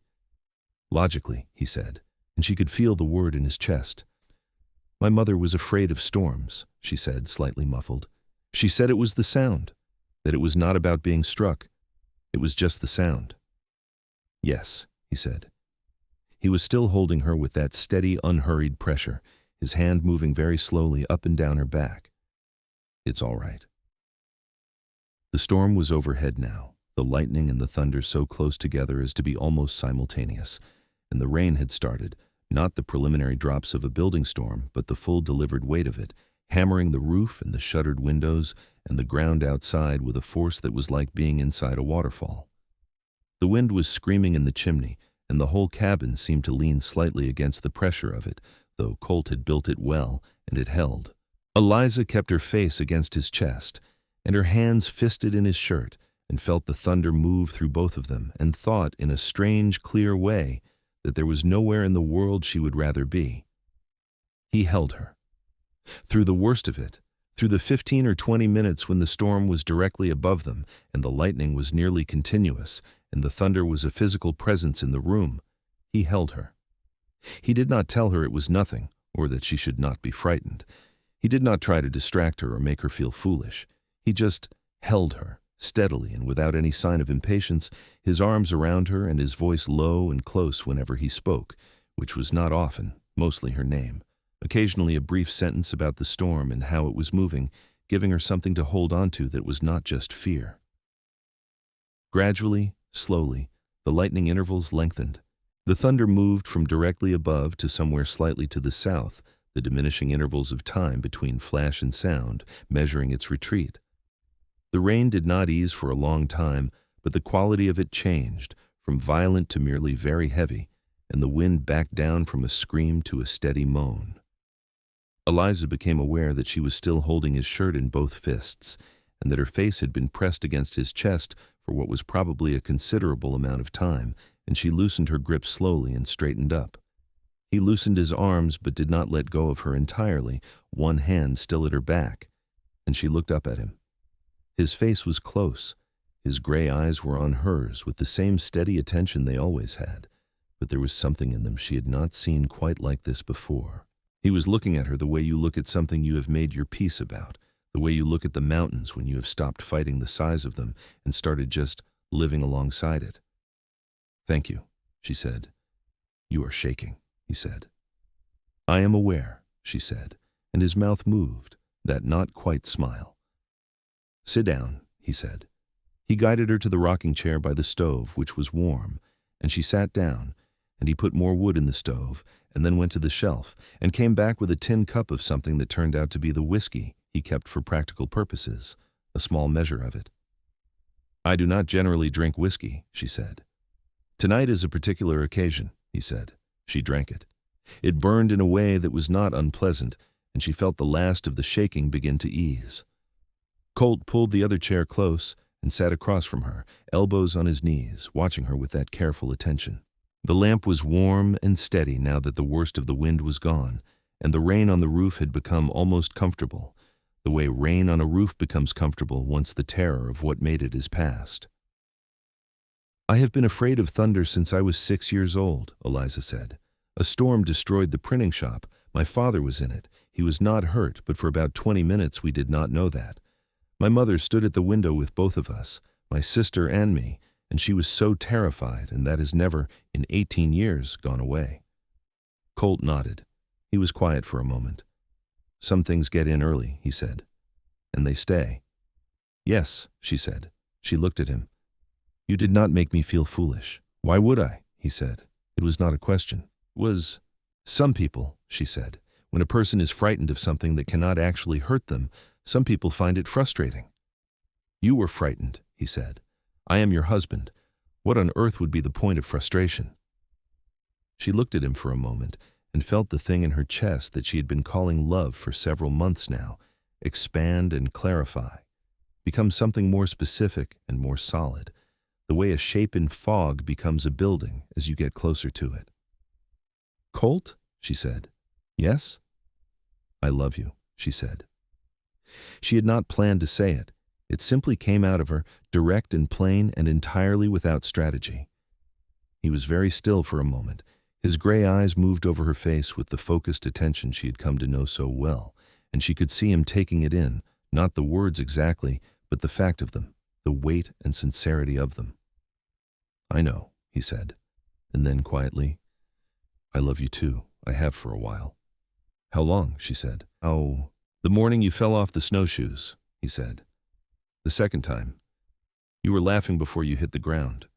"Logically," he said, and she could feel the word in his chest. "My mother was afraid of storms," she said, slightly muffled. "She said it was the sound, that it was not about being struck. It was just the sound." "Yes," he said. He was still holding her with that steady, unhurried pressure, his hand moving very slowly up and down her back. "It's all right." The storm was overhead now, the lightning and the thunder so close together as to be almost simultaneous, and the rain had started, not the preliminary drops of a building storm, but the full delivered weight of it, hammering the roof and the shuttered windows and the ground outside with a force that was like being inside a waterfall. The wind was screaming in the chimney, and the whole cabin seemed to lean slightly against the pressure of it, though Colt had built it well, and it held. Eliza kept her face against his chest, and her hands fisted in his shirt, and felt the thunder move through both of them, and thought in a strange, clear way that there was nowhere in the world she would rather be. He held her. Through the worst of it, through the 15 or 20 minutes when the storm was directly above them, and the lightning was nearly continuous, and the thunder was a physical presence in the room, he held her. He did not tell her it was nothing, or that she should not be frightened. He did not try to distract her or make her feel foolish. He just held her, steadily and without any sign of impatience, his arms around her and his voice low and close whenever he spoke, which was not often, mostly her name, occasionally a brief sentence about the storm and how it was moving, giving her something to hold on to that was not just fear. Gradually, slowly, the lightning intervals lengthened. The thunder moved from directly above to somewhere slightly to the south, the diminishing intervals of time between flash and sound, measuring its retreat. The rain did not ease for a long time, but the quality of it changed, from violent to merely very heavy, and the wind backed down from a scream to a steady moan. Eliza became aware that she was still holding his shirt in both fists, and that her face had been pressed against his chest for what was probably a considerable amount of time, and she loosened her grip slowly and straightened up. He loosened his arms but did not let go of her entirely, one hand still at her back, and she looked up at him. His face was close. His gray eyes were on hers with the same steady attention they always had, but there was something in them she had not seen quite like this before. He was looking at her the way you look at something you have made your peace about, the way you look at the mountains when you have stopped fighting the size of them and started just living alongside it. "Thank you," she said. "You are shaking," he said. "I am aware," she said, and his mouth moved, that not quite smile. "Sit down," he said. He guided her to the rocking chair by the stove, which was warm, and she sat down, and he put more wood in the stove, and then went to the shelf, and came back with a tin cup of something that turned out to be the whiskey he kept for practical purposes, a small measure of it. "I do not generally drink whiskey," she said. "Tonight is a particular occasion," he said. She drank it. It burned in a way that was not unpleasant, and she felt the last of the shaking begin to ease. Colt pulled the other chair close and sat across from her, elbows on his knees, watching her with that careful attention. The lamp was warm and steady now that the worst of the wind was gone, and the rain on the roof had become almost comfortable, the way rain on a roof becomes comfortable once the terror of what made it is past. "I have been afraid of thunder since I was 6 years old," Eliza said. "A storm destroyed the printing shop. My father was in it. He was not hurt, but for about 20 minutes we did not know that. My mother stood at the window with both of us, my sister and me, and she was so terrified, and that has never, in 18 years, gone away." Colt nodded. He was quiet for a moment. "Some things get in early," he said. "And they stay." "Yes," she said. She looked at him. "You did not make me feel foolish." "Why would I?" he said. It was not a question. It was, "Some people," she said, "when a person is frightened of something that cannot actually hurt them, some people find it frustrating." "You were frightened," he said. "I am your husband. What on earth would be the point of frustration?" She looked at him for a moment and felt the thing in her chest that she had been calling love for several months now expand and clarify, become something more specific and more solid, the way a shape in fog becomes a building as you get closer to it. "Colt?" she said. "Yes?" "I love you," she said. She had not planned to say it. It simply came out of her, direct and plain and entirely without strategy. He was very still for a moment. His gray eyes moved over her face with the focused attention she had come to know so well, and she could see him taking it in, not the words exactly, but the fact of them, the weight and sincerity of them. "I know," he said, and then quietly, "I love you too. I have for a while." "How long?" she said. "Oh, the morning you fell off the snowshoes," he said. "The second time. You were laughing before you hit the ground."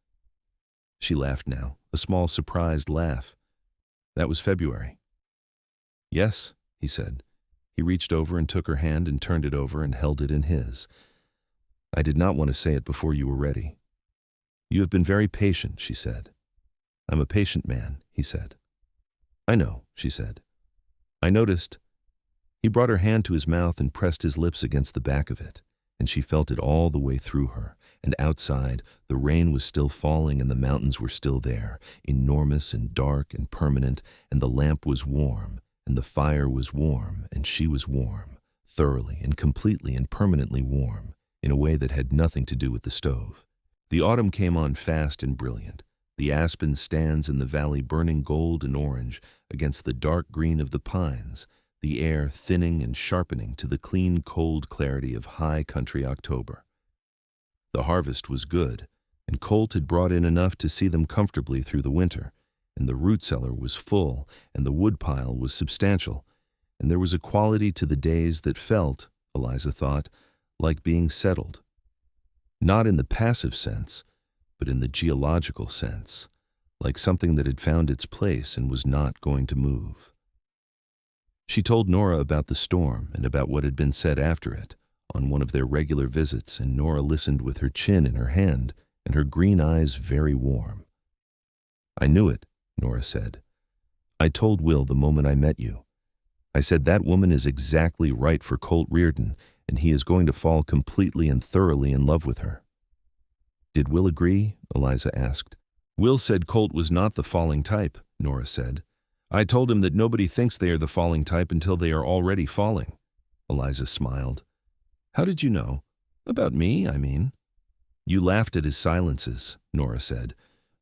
She laughed now, a small surprised laugh. "That was February." "Yes," he said. He reached over and took her hand and turned it over and held it in his. "I did not want to say it before you were ready." "You have been very patient," she said. "I'm a patient man," he said. "I know," she said. "I noticed." He brought her hand to his mouth and pressed his lips against the back of it, and she felt it all the way through her, and outside, the rain was still falling and the mountains were still there, enormous and dark and permanent, and the lamp was warm, and the fire was warm, and she was warm, thoroughly and completely and permanently warm, in a way that had nothing to do with the stove. The autumn came on fast and brilliant, the aspen stands in the valley burning gold and orange against the dark green of the pines, the air thinning and sharpening to the clean, cold clarity of high country October. The harvest was good, and Colt had brought in enough to see them comfortably through the winter, and the root cellar was full, and the woodpile was substantial, and there was a quality to the days that felt, Eliza thought, like being settled. Not in the passive sense, but in the geological sense, like something that had found its place and was not going to move. She told Nora about the storm and about what had been said after it, on one of their regular visits, and Nora listened with her chin in her hand and her green eyes very warm. "I knew it," Nora said. "I told Will the moment I met you. I said that woman is exactly right for Colt Reardon, and he is going to fall completely and thoroughly in love with her." "Did Will agree?" Eliza asked. "Will said Colt was not the falling type," Nora said. "I told him that nobody thinks they are the falling type until they are already falling." Eliza smiled. "How did you know? About me, I mean." "You laughed at his silences," Nora said.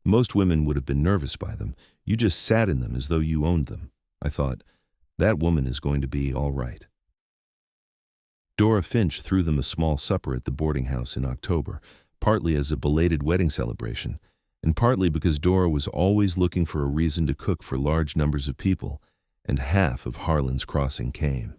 "Most women would have been nervous by them. You just sat in them as though you owned them. I thought, That woman is going to be all right. Dora Finch threw them a small supper at the boarding house in October, partly as a belated wedding celebration, and partly because Dora was always looking for a reason to cook for large numbers of people, and half of Harlan's Crossing came.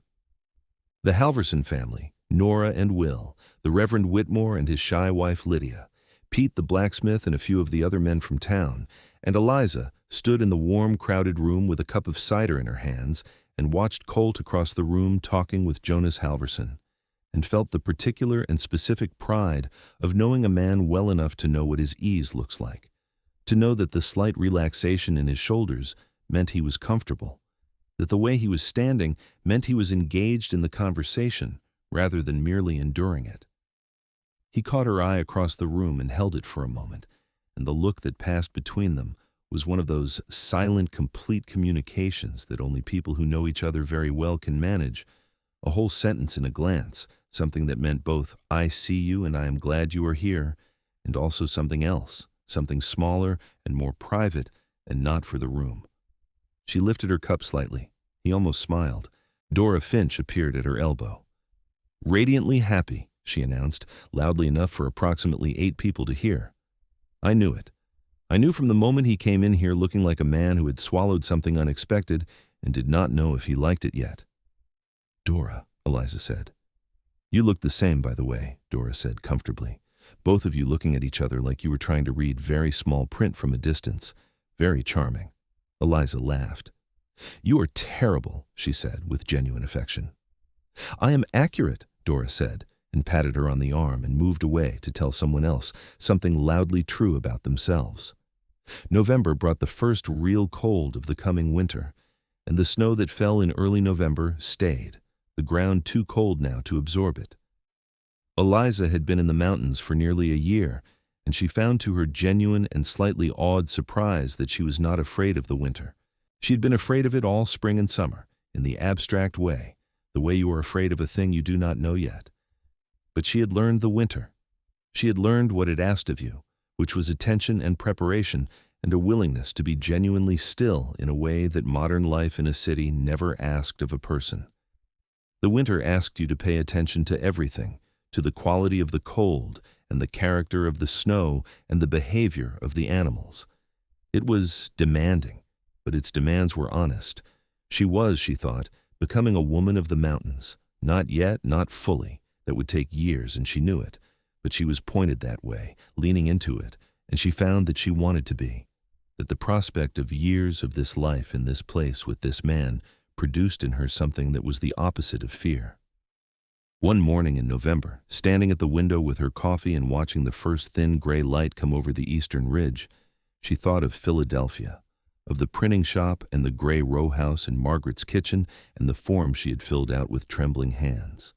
The Halverson family, Nora and Will, the Reverend Whitmore and his shy wife Lydia, Pete the blacksmith and a few of the other men from town, and Eliza stood in the warm, crowded room with a cup of cider in her hands and watched Colt across the room talking with Jonas Halverson, and felt the particular and specific pride of knowing a man well enough to know what his ease looks like, to know that the slight relaxation in his shoulders meant he was comfortable, that the way he was standing meant he was engaged in the conversation rather than merely enduring it. He caught her eye across the room and held it for a moment, and the look that passed between them was one of those silent, complete communications that only people who know each other very well can manage, a whole sentence in a glance, something that meant both, "I see you and I am glad you are here," and also something else, something smaller and more private and not for the room. She lifted her cup slightly. He almost smiled. Dora Finch appeared at her elbow. "Radiantly happy," she announced, loudly enough for approximately 8 people to hear. "I knew it. I knew from the moment he came in here looking like a man who had swallowed something unexpected and did not know if he liked it yet." "Dora," Eliza said. "You look the same, by the way," Dora said comfortably, both of you looking at each other like you were trying to read very small print from a distance. Very charming. Eliza laughed. "You are terrible," she said with genuine affection. "I am accurate," Dora said, and patted her on the arm and moved away to tell someone else something loudly true about themselves. November brought the first real cold of the coming winter, and the snow that fell in early November stayed, the ground too cold now to absorb it. Eliza had been in the mountains for nearly a year, and she found to her genuine and slightly awed surprise that she was not afraid of the winter. She had been afraid of it all spring and summer, in the abstract way, the way you are afraid of a thing you do not know yet. But she had learned the winter. She had learned what it asked of you, which was attention and preparation and a willingness to be genuinely still in a way that modern life in a city never asked of a person. The winter asked you to pay attention to everything, to the quality of the cold and the character of the snow and the behavior of the animals. It was demanding, but its demands were honest. She was, she thought, becoming a woman of the mountains, not yet, not fully. That would take years, and she knew it, but she was pointed that way, leaning into it, and she found that she wanted to be, that the prospect of years of this life in this place with this man produced in her something that was the opposite of fear. One morning in November, standing at the window with her coffee and watching the first thin gray light come over the eastern ridge, she thought of Philadelphia, of the printing shop and the gray row house and Margaret's kitchen and the form she had filled out with trembling hands.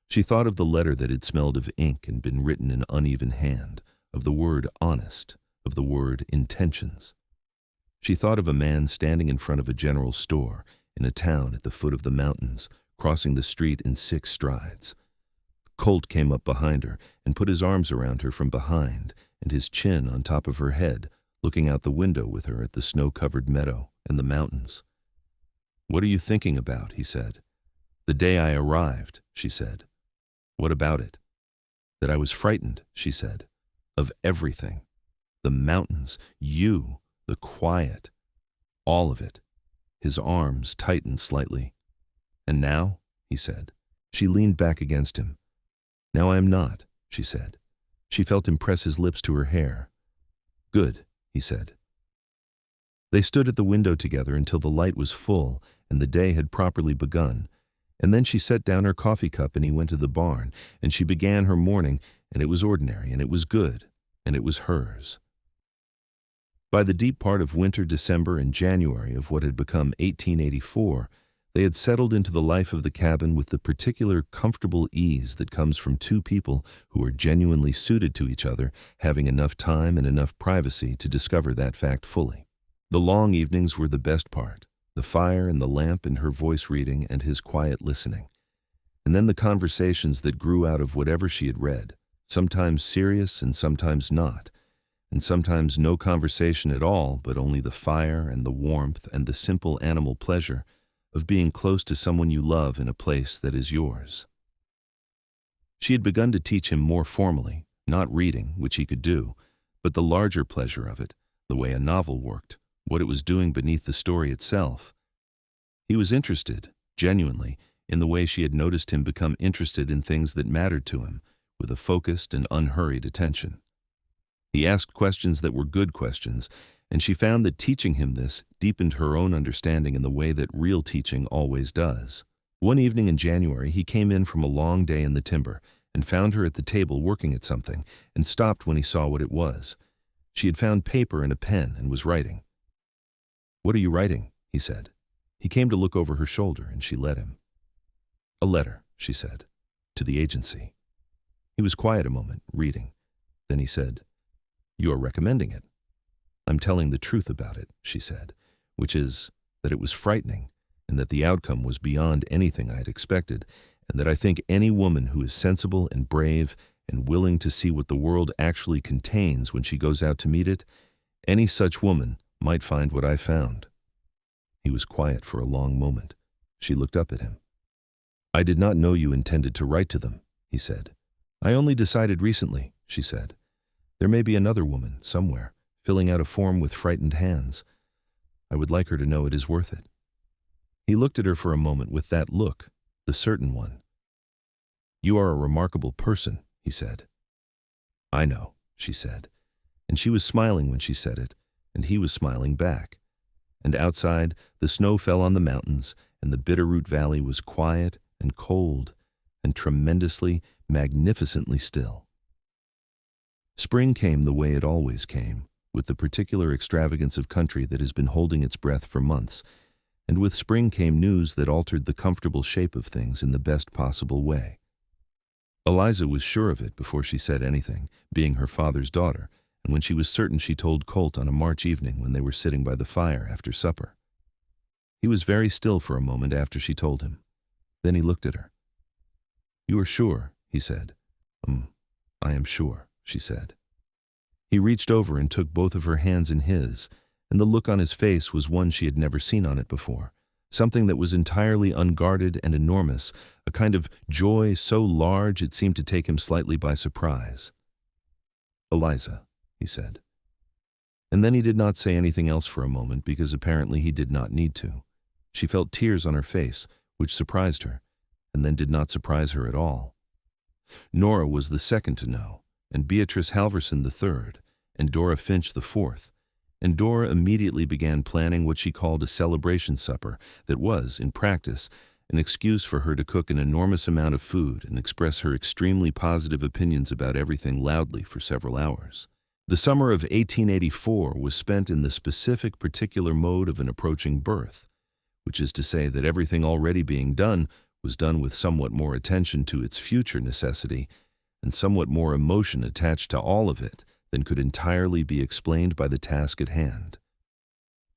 She thought of the letter that had smelled of ink and been written in uneven hand, of the word honest, of the word intentions. She thought of a man standing in front of a general store in a town at the foot of the mountains, crossing the street in 6 strides. Colt came up behind her and put his arms around her from behind and his chin on top of her head, looking out the window with her at the snow-covered meadow and the mountains. "What are you thinking about?" he said. "The day I arrived," she said. "What about it?" "That I was frightened," she said, "of everything. The mountains, you, the quiet, all of it." His arms tightened slightly. "And now?" he said. She leaned back against him. "Now I am not," she said. She felt him press his lips to her hair. "Good," he said. They stood at the window together until the light was full and the day had properly begun, and then she set down her coffee cup and he went to the barn, and she began her morning, and it was ordinary, and it was good, and it was hers. By the deep part of winter, December, and January of what had become 1884, they had settled into the life of the cabin with the particular comfortable ease that comes from 2 people who are genuinely suited to each other, having enough time and enough privacy to discover that fact fully. The long evenings were the best part, the fire and the lamp and her voice reading and his quiet listening. And then the conversations that grew out of whatever she had read, sometimes serious and sometimes not, and sometimes no conversation at all, but only the fire and the warmth and the simple animal pleasure of being close to someone you love in a place that is yours. She had begun to teach him more formally, not reading, which he could do, but the larger pleasure of it, the way a novel worked, what it was doing beneath the story itself. He was interested, genuinely, in the way she had noticed him become interested in things that mattered to him, with a focused and unhurried attention. He asked questions that were good questions, and she found that teaching him this deepened her own understanding in the way that real teaching always does. One evening in January, he came in from a long day in the timber and found her at the table working at something, and stopped when he saw what it was. She had found paper and a pen and was writing. "What are you writing?" he said. He came to look over her shoulder, and she let him. "A letter," she said, "to the agency." He was quiet a moment, reading. Then he said, "You are recommending it." "I'm telling the truth about it," she said, "which is that it was frightening, and that the outcome was beyond anything I had expected, and that I think any woman who is sensible and brave and willing to see what the world actually contains when she goes out to meet it, any such woman might find what I found." He was quiet for a long moment. She looked up at him. "I did not know you intended to write to them," he said. "I only decided recently," she said. "There may be another woman, somewhere, filling out a form with frightened hands. I would like her to know it is worth it." He looked at her for a moment with that look, the certain one. "You are a remarkable person," he said. "I know," she said, and she was smiling when she said it, and he was smiling back. And outside, the snow fell on the mountains, and the Bitterroot Valley was quiet and cold and tremendously, magnificently still. Spring came the way it always came, with the particular extravagance of country that has been holding its breath for months, and with spring came news that altered the comfortable shape of things in the best possible way. Eliza was sure of it before she said anything, being her father's daughter, and when she was certain she told Colt on a March evening when they were sitting by the fire after supper. He was very still for a moment after she told him. Then he looked at her. "You are sure?" he said. I am sure," she said. He reached over and took both of her hands in his, and the look on his face was one she had never seen on it before, something that was entirely unguarded and enormous, a kind of joy so large it seemed to take him slightly by surprise. "Eliza," he said. And then he did not say anything else for a moment because apparently he did not need to. She felt tears on her face, which surprised her, and then did not surprise her at all. Nora was the second to know, and Beatrice Halverson the third, and Dora Finch the fourth, and Dora immediately began planning what she called a celebration supper that was, in practice, an excuse for her to cook an enormous amount of food and express her extremely positive opinions about everything loudly for several hours. The summer of 1884 was spent in the specific particular mode of an approaching birth, which is to say that everything already being done was done with somewhat more attention to its future necessity and somewhat more emotion attached to all of it than could entirely be explained by the task at hand.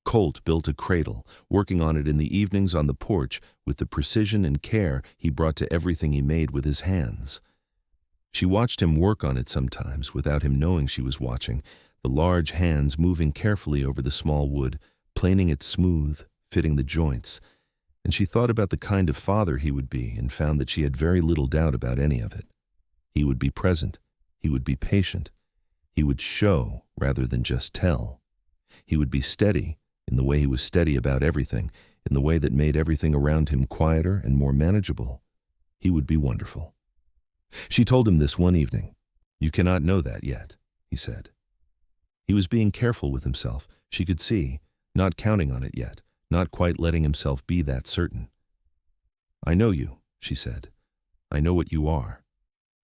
Colt built a cradle, working on it in the evenings on the porch with the precision and care he brought to everything he made with his hands. She watched him work on it sometimes without him knowing she was watching, the large hands moving carefully over the small wood, planing it smooth, fitting the joints, and she thought about the kind of father he would be and found that she had very little doubt about any of it. He would be present, he would be patient, he would show rather than just tell. He would be steady in the way he was steady about everything, in the way that made everything around him quieter and more manageable. He would be wonderful. She told him this one evening. "You cannot know that yet," he said. He was being careful with himself, she could see, not counting on it yet, not quite letting himself be that certain. "I know you," she said. "I know what you are.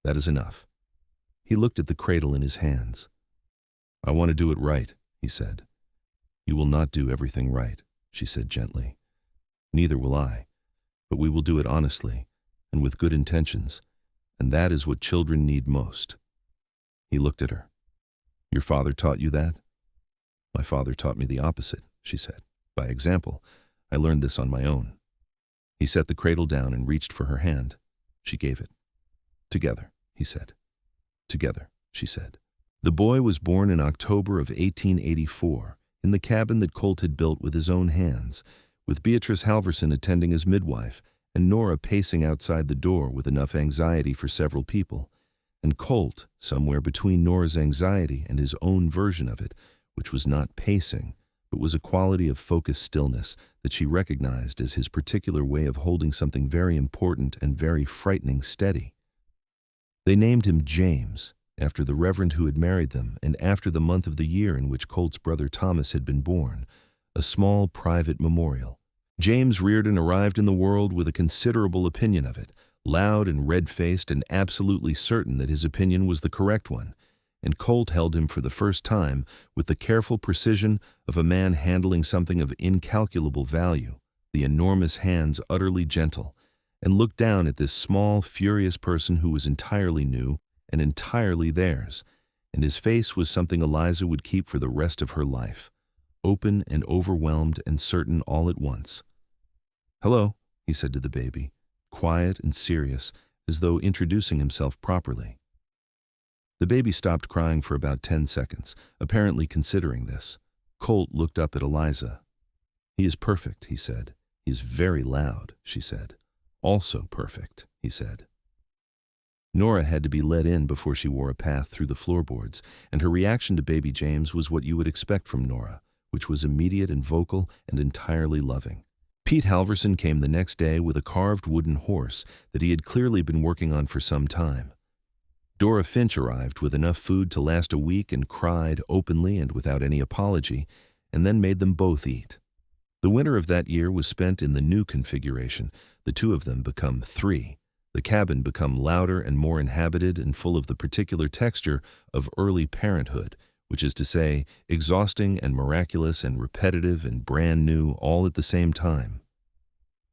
That is enough." He looked at the cradle in his hands. "I want to do it right," he said. "You will not do everything right," she said gently. "Neither will I, but we will do it honestly and with good intentions, and that is what children need most." He looked at her. "Your father taught you that?" "My father taught me the opposite," she said. "By example. I learned this on my own." He set the cradle down and reached for her hand. She gave it. "Together," he said. "Together," she said. The boy was born in October of 1884, in the cabin that Colt had built with his own hands, with Beatrice Halverson attending as midwife, and Nora pacing outside the door with enough anxiety for several people, and Colt somewhere between Nora's anxiety and his own version of it, which was not pacing, but was a quality of focused stillness that she recognized as his particular way of holding something very important and very frightening steady. They named him James, after the reverend who had married them and after the month of the year in which Colt's brother Thomas had been born, a small private memorial. James Reardon arrived in the world with a considerable opinion of it, loud and red-faced and absolutely certain that his opinion was the correct one, and Colt held him for the first time with the careful precision of a man handling something of incalculable value, the enormous hands utterly gentle, and looked down at this small, furious person who was entirely new and entirely theirs, and his face was something Eliza would keep for the rest of her life, open and overwhelmed and certain all at once. "Hello," he said to the baby, quiet and serious, as though introducing himself properly. The baby stopped crying for about 10 seconds, apparently considering this. Colt looked up at Eliza. "He is perfect," he said. "He is very loud," she said. "Also perfect," he said. Nora had to be let in before she wore a path through the floorboards, and her reaction to baby James was what you would expect from Nora, which was immediate and vocal and entirely loving. Pete Halverson came the next day with a carved wooden horse that he had clearly been working on for some time. Dora Finch arrived with enough food to last a week and cried openly and without any apology, and then made them both eat. The winter of that year was spent in the new configuration, the two of them become three, the cabin become louder and more inhabited and full of the particular texture of early parenthood, which is to say, exhausting and miraculous and repetitive and brand new all at the same time.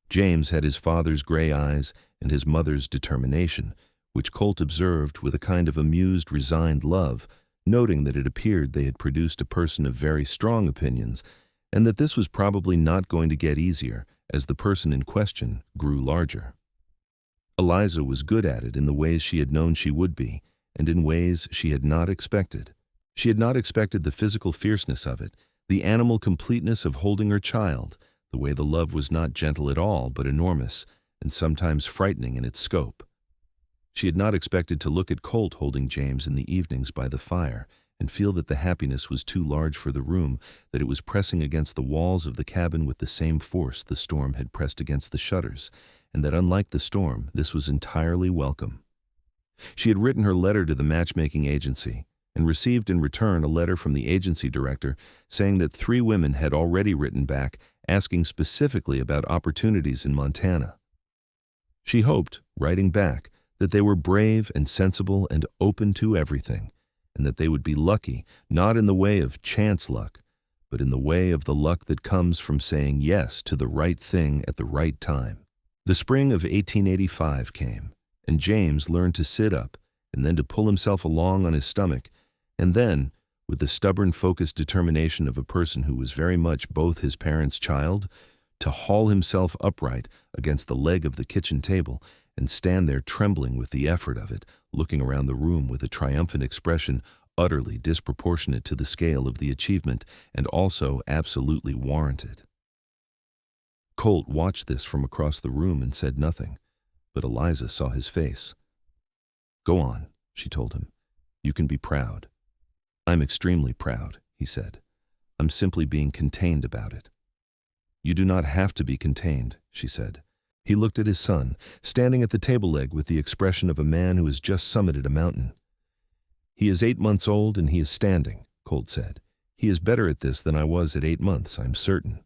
James had his father's gray eyes and his mother's determination, which Colt observed with a kind of amused, resigned love, noting that it appeared they had produced a person of very strong opinions, and that this was probably not going to get easier as the person in question grew larger. Eliza was good at it in the ways she had known she would be, and in ways she had not expected. She had not expected the physical fierceness of it, the animal completeness of holding her child, the way the love was not gentle at all but enormous, and sometimes frightening in its scope. She had not expected to look at Colt holding James in the evenings by the fire and feel that the happiness was too large for the room, that it was pressing against the walls of the cabin with the same force the storm had pressed against the shutters, and that unlike the storm, this was entirely welcome. She had written her letter to the matchmaking agency and received in return a letter from the agency director saying that 3 women had already written back asking specifically about opportunities in Montana. She hoped, writing back, that they were brave and sensible and open to everything, and that they would be lucky, not in the way of chance luck, but in the way of the luck that comes from saying yes to the right thing at the right time. The spring of 1885 came, and James learned to sit up and then to pull himself along on his stomach, and then, with the stubborn, focused determination of a person who was very much both his parents' child, to haul himself upright against the leg of the kitchen table and stand there trembling with the effort of it, looking around the room with a triumphant expression utterly disproportionate to the scale of the achievement and also absolutely warranted. Colt watched this from across the room and said nothing, but Eliza saw his face. "Go on," she told him. "You can be proud." "I'm extremely proud," he said. "I'm simply being contained about it." "You do not have to be contained," she said. He looked at his son, standing at the table leg with the expression of a man who has just summited a mountain. "He is 8 months old and he is standing," Colt said. "He is better at this than I was at 8 months, I'm certain."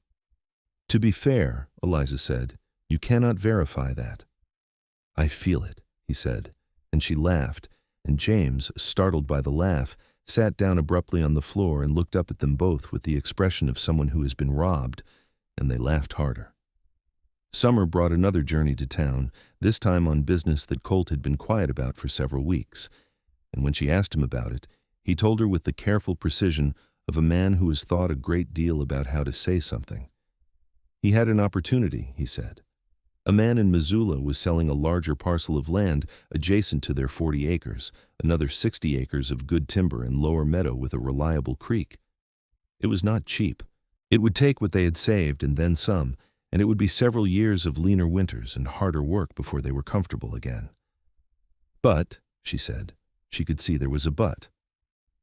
"To be fair," Eliza said, "you cannot verify that." "I feel it," he said, and she laughed, and James, startled by the laugh, sat down abruptly on the floor and looked up at them both with the expression of someone who has been robbed, and they laughed harder. Summer brought another journey to town, this time on business that Colt had been quiet about for several weeks, and when she asked him about it, he told her with the careful precision of a man who has thought a great deal about how to say something. He had an opportunity, he said. A man in Missoula was selling a larger parcel of land adjacent to their 40 acres, another 60 acres of good timber and lower meadow with a reliable creek. It was not cheap. It would take what they had saved and then some, and it would be several years of leaner winters and harder work before they were comfortable again. But, she said, she could see there was a but.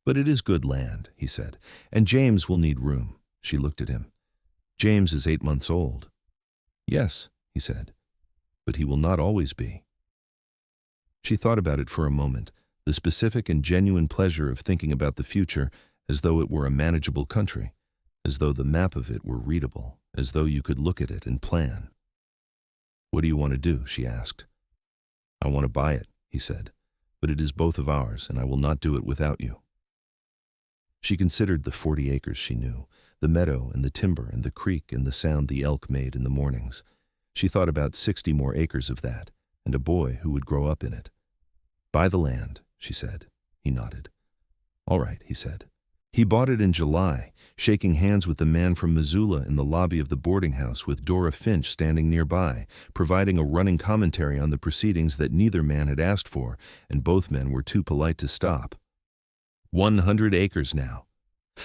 But it is good land, he said, and James will need room. She looked at him. James is 8 months old. Yes, he said, but he will not always be. She thought about it for a moment, the specific and genuine pleasure of thinking about the future as though it were a manageable country, as though the map of it were readable, as though you could look at it and plan. What do you want to do? She asked. I want to buy it, he said, but it is both of ours, and I will not do it without you. She considered the 40 acres she knew, the meadow and the timber and the creek and the sound the elk made in the mornings. She thought about 60 more acres of that, and a boy who would grow up in it. Buy the land, she said. He nodded. All right, he said. He bought it in July, shaking hands with the man from Missoula in the lobby of the boarding house with Dora Finch standing nearby, providing a running commentary on the proceedings that neither man had asked for, and both men were too polite to stop. 100 acres now.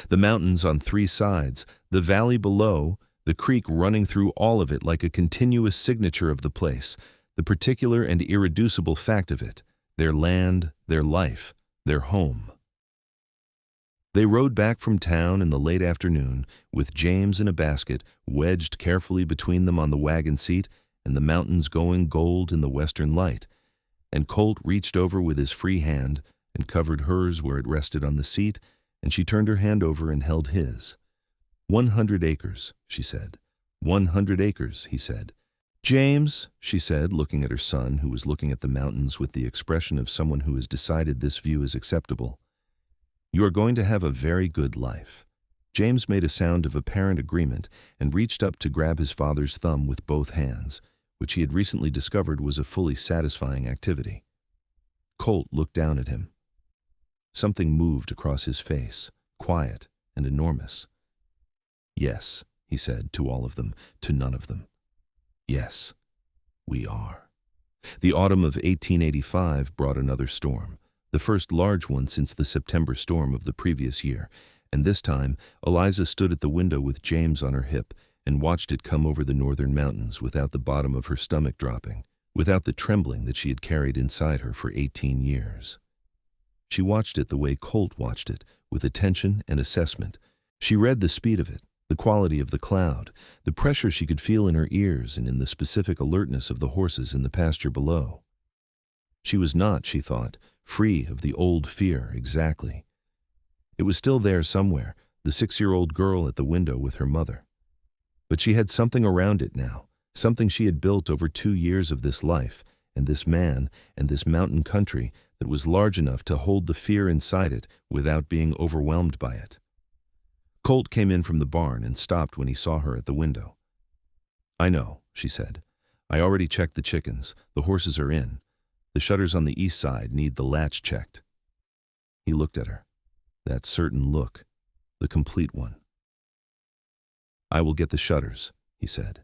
The mountains on 3 sides, the valley below, the creek running through all of it like a continuous signature of the place, the particular and irreducible fact of it, their land, their life, their home. They rode back from town in the late afternoon, with James in a basket wedged carefully between them on the wagon seat and the mountains going gold in the western light, and Colt reached over with his free hand and covered hers where it rested on the seat, and she turned her hand over and held his. 100 acres, she said. 100 acres, he said. James, she said, looking at her son, who was looking at the mountains with the expression of someone who has decided this view is acceptable. You are going to have a very good life. James made a sound of apparent agreement and reached up to grab his father's thumb with both hands, which he had recently discovered was a fully satisfying activity. Colt looked down at him. Something moved across his face, quiet and enormous. Yes, he said to all of them, to none of them. Yes, we are. The autumn of 1885 brought another storm, the first large one since the September storm of the previous year, and this time Eliza stood at the window with James on her hip and watched it come over the northern mountains without the bottom of her stomach dropping, without the trembling that she had carried inside her for 18 years. She watched it the way Colt watched it, with attention and assessment. She read the speed of it, the quality of the cloud, the pressure she could feel in her ears and in the specific alertness of the horses in the pasture below. She was not, she thought, free of the old fear exactly. It was still there somewhere, the 6-year-old girl at the window with her mother. But she had something around it now, something she had built over 2 years of this life, and this man, and this mountain country that was large enough to hold the fear inside it without being overwhelmed by it. Colt came in from the barn and stopped when he saw her at the window. I know, she said. I already checked the chickens. The horses are in. The shutters on the east side need the latch checked. He looked at her. That certain look, the complete one. I will get the shutters, he said.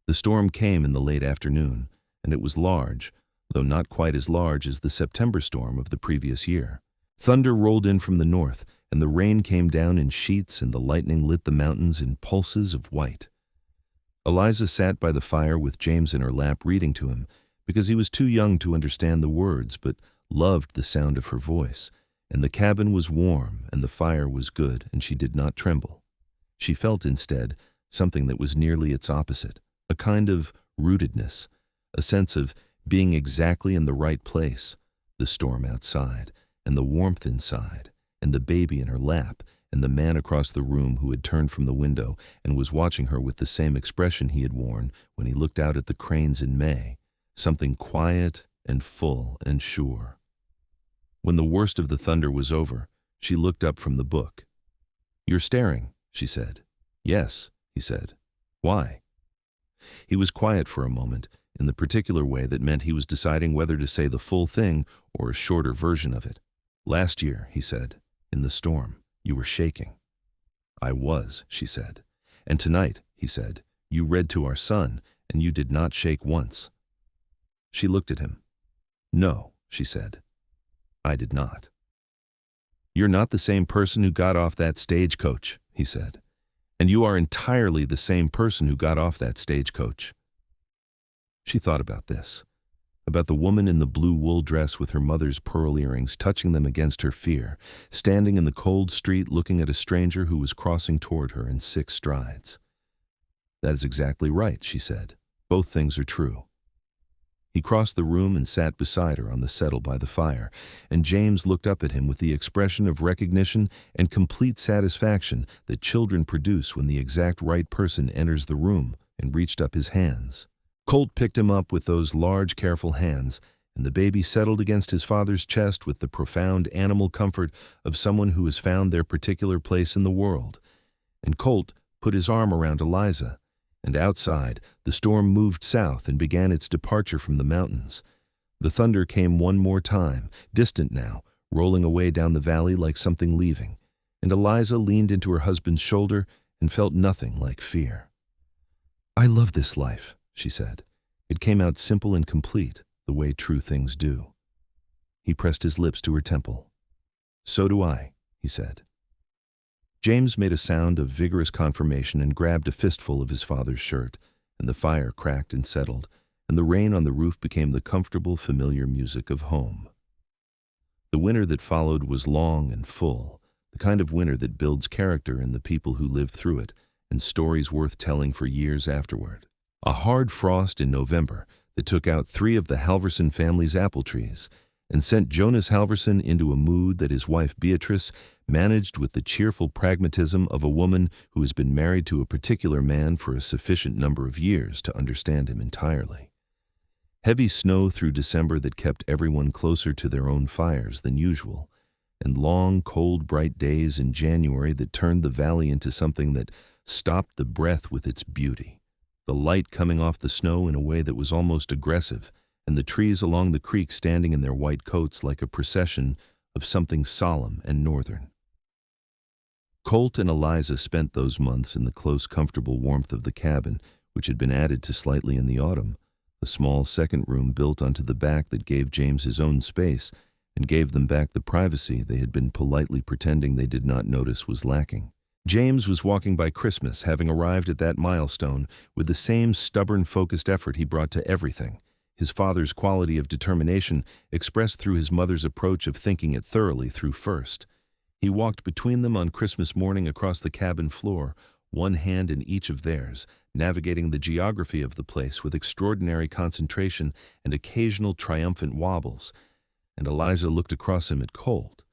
The storm came in the late afternoon, and it was large, though not quite as large as the September storm of the previous year. Thunder rolled in from the north, and the rain came down in sheets, and the lightning lit the mountains in pulses of white. Eliza sat by the fire with James in her lap reading to him, because he was too young to understand the words, but loved the sound of her voice, and the cabin was warm, and the fire was good, and she did not tremble. She felt instead something that was nearly its opposite, a kind of rootedness, a sense of being exactly in the right place, the storm outside, and the warmth inside, and the baby in her lap, and the man across the room who had turned from the window and was watching her with the same expression he had worn when he looked out at the cranes in May, something quiet and full and sure. When the worst of the thunder was over, she looked up from the book. You're staring, she said. Yes, he said. Why? He was quiet for a moment, in the particular way that meant he was deciding whether to say the full thing or a shorter version of it. Last year, he said, in the storm, you were shaking. I was, she said. And tonight, he said, you read to our son, and you did not shake once. She looked at him. No, she said. I did not. You're not the same person who got off that stagecoach, he said. And you are entirely the same person who got off that stagecoach." She thought about this, about the woman in the blue wool dress with her mother's pearl earrings touching them against her fear, standing in the cold street looking at a stranger who was crossing toward her in 6 strides. "That is exactly right," she said. "Both things are true." He crossed the room and sat beside her on the settle by the fire, and James looked up at him with the expression of recognition and complete satisfaction that children produce when the exact right person enters the room, and reached up his hands. Colt picked him up with those large, careful hands, and the baby settled against his father's chest with the profound animal comfort of someone who has found their particular place in the world. And Colt put his arm around Eliza, and outside, the storm moved south and began its departure from the mountains. The thunder came one more time, distant now, rolling away down the valley like something leaving, and Eliza leaned into her husband's shoulder and felt nothing like fear. "I love this life," she said. It came out simple and complete, the way true things do. He pressed his lips to her temple. "So do I," he said. James made a sound of vigorous confirmation and grabbed a fistful of his father's shirt, and the fire cracked and settled, and the rain on the roof became the comfortable, familiar music of home. The winter that followed was long and full, the kind of winter that builds character in the people who lived through it, and stories worth telling for years afterward. A hard frost in November that took out 3 of the Halverson family's apple trees and sent Jonas Halverson into a mood that his wife Beatrice managed with the cheerful pragmatism of a woman who has been married to a particular man for a sufficient number of years to understand him entirely. Heavy snow through December that kept everyone closer to their own fires than usual, and long, cold, bright days in January that turned the valley into something that stopped the breath with its beauty. The light coming off the snow in a way that was almost aggressive, and the trees along the creek standing in their white coats like a procession of something solemn and northern. Colt and Eliza spent those months in the close, comfortable warmth of the cabin, which had been added to slightly in the autumn, a small second room built onto the back that gave James his own space and gave them back the privacy they had been politely pretending they did not notice was lacking. James was walking by Christmas, having arrived at that milestone with the same stubborn, focused effort he brought to everything, his father's quality of determination expressed through his mother's approach of thinking it thoroughly through first. He walked between them on Christmas morning across the cabin floor, one hand in each of theirs, navigating the geography of the place with extraordinary concentration and occasional triumphant wobbles. And Eliza looked across him at Colt,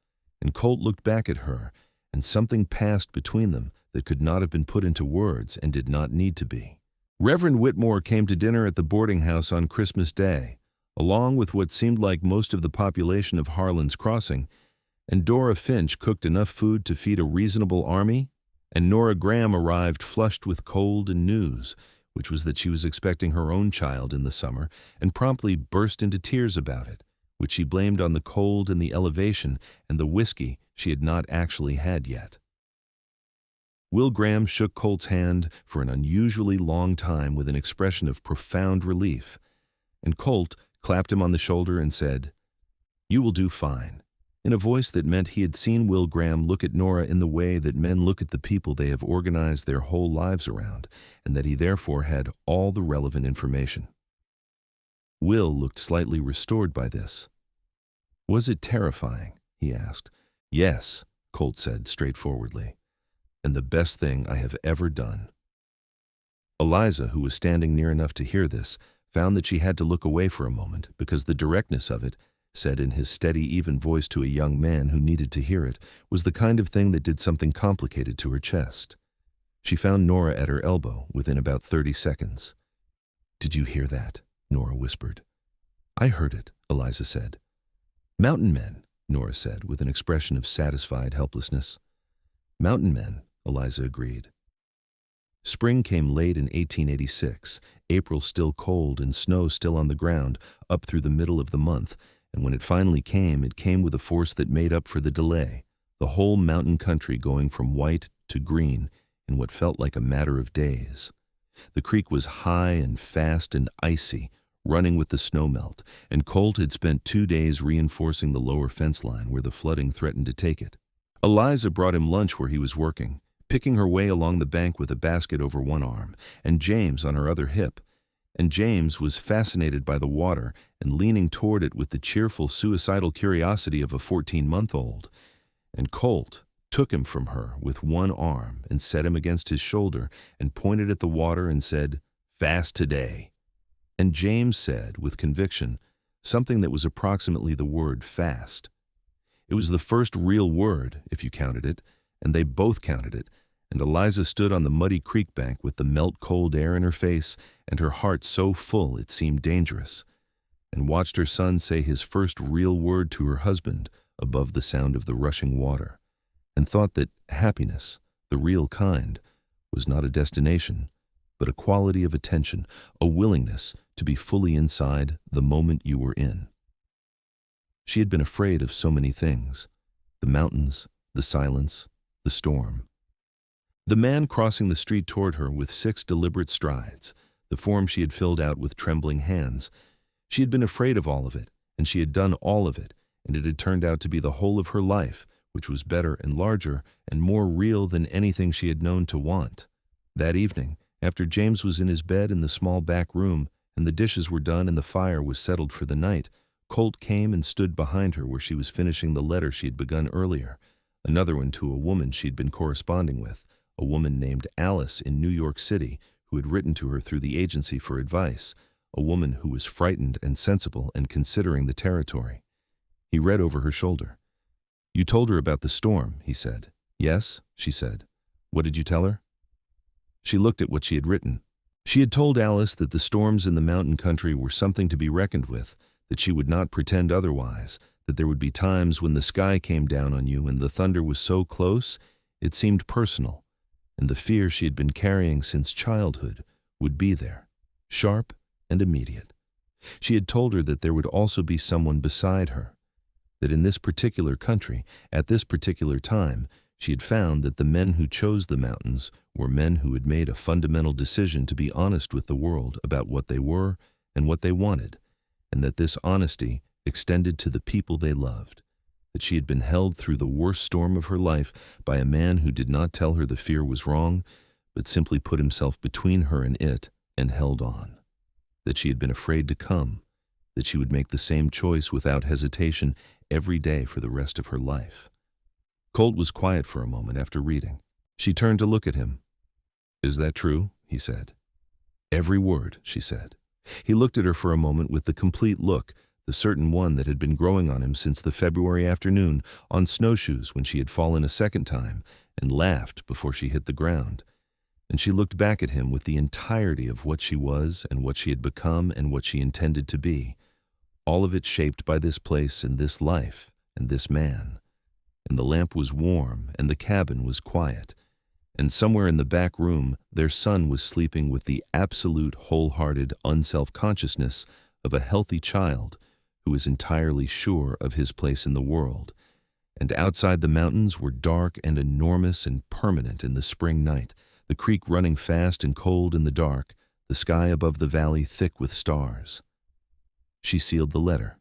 and Colt looked back at her, and something passed between them that could not have been put into words and did not need to be. Reverend Whitmore came to dinner at the boarding house on Christmas Day, along with what seemed like most of the population of Harlan's Crossing, and Dora Finch cooked enough food to feed a reasonable army, and Nora Graham arrived flushed with cold and news, which was that she was expecting her own child in the summer, and promptly burst into tears about it, which she blamed on the cold and the elevation and the whiskey she had not actually had yet. Will Graham shook Colt's hand for an unusually long time with an expression of profound relief, and Colt clapped him on the shoulder and said, "You will do fine," in a voice that meant he had seen Will Graham look at Nora in the way that men look at the people they have organized their whole lives around, and that he therefore had all the relevant information. Will looked slightly restored by this. "Was it terrifying?" he asked. "Yes," Colt said straightforwardly, "and the best thing I have ever done." Eliza, who was standing near enough to hear this, found that she had to look away for a moment because the directness of it, said in his steady, even voice to a young man who needed to hear it, was the kind of thing that did something complicated to her chest. She found Nora at her elbow within about 30 seconds. "Did you hear that?" Nora whispered. "I heard it," Eliza said. "Mountain men," Nora said with an expression of satisfied helplessness. "Mountain men," Eliza agreed. Spring came late in 1886, April still cold and snow still on the ground, up through the middle of the month, and when it finally came, it came with a force that made up for the delay, the whole mountain country going from white to green in what felt like a matter of days. The creek was high and fast and icy, running with the snowmelt, and Colt had spent 2 days reinforcing the lower fence line where the flooding threatened to take it. Eliza brought him lunch where he was working, picking her way along the bank with a basket over one arm and James on her other hip. And James was fascinated by the water and leaning toward it with the cheerful, suicidal curiosity of a 14-month-old. And Colt took him from her with one arm and set him against his shoulder and pointed at the water and said, "Fast today." And James said, with conviction, something that was approximately the word fast. It was the first real word, if you counted it, and they both counted it, and Eliza stood on the muddy creek bank with the melt-cold air in her face and her heart so full it seemed dangerous, and watched her son say his first real word to her husband above the sound of the rushing water, and thought that happiness, the real kind, was not a destination, but a quality of attention, a willingness to be fully inside the moment you were in. She had been afraid of so many things: the mountains, the silence, the storm. The man crossing the street toward her with 6 deliberate strides, the form she had filled out with trembling hands. She had been afraid of all of it, and she had done all of it, and it had turned out to be the whole of her life, which was better and larger and more real than anything she had known to want. That evening, after James was in his bed in the small back room, and the dishes were done and the fire was settled for the night, Colt came and stood behind her where she was finishing the letter she had begun earlier, another one to a woman she had been corresponding with, a woman named Alice in New York City who had written to her through the agency for advice, a woman who was frightened and sensible and considering the territory. He read over her shoulder. "You told her about the storm," he said. "Yes," she said. "What did you tell her?" She looked at what she had written. She had told Alice that the storms in the mountain country were something to be reckoned with, that she would not pretend otherwise, that there would be times when the sky came down on you and the thunder was so close it seemed personal, and the fear she had been carrying since childhood would be there, sharp and immediate. She had told her that there would also be someone beside her, that in this particular country, at this particular time, she had found that the men who chose the mountains were men who had made a fundamental decision to be honest with the world about what they were and what they wanted, and that this honesty extended to the people they loved, that she had been held through the worst storm of her life by a man who did not tell her the fear was wrong, but simply put himself between her and it and held on, that she had been afraid to come, that she would make the same choice without hesitation every day for the rest of her life. Colt was quiet for a moment after reading. She turned to look at him. "Is that true?" he said. "Every word," she said. He looked at her for a moment with the complete look, the certain one that had been growing on him since the February afternoon on snowshoes when she had fallen a second time, and laughed before she hit the ground. And she looked back at him with the entirety of what she was and what she had become and what she intended to be, all of it shaped by this place and this life and this man. And the lamp was warm and the cabin was quiet, and somewhere in the back room their son was sleeping with the absolute, wholehearted unself-consciousness of a healthy child who is entirely sure of his place in the world. And outside the mountains were dark and enormous and permanent in the spring night, the creek running fast and cold in the dark, the sky above the valley thick with stars. She sealed the letter.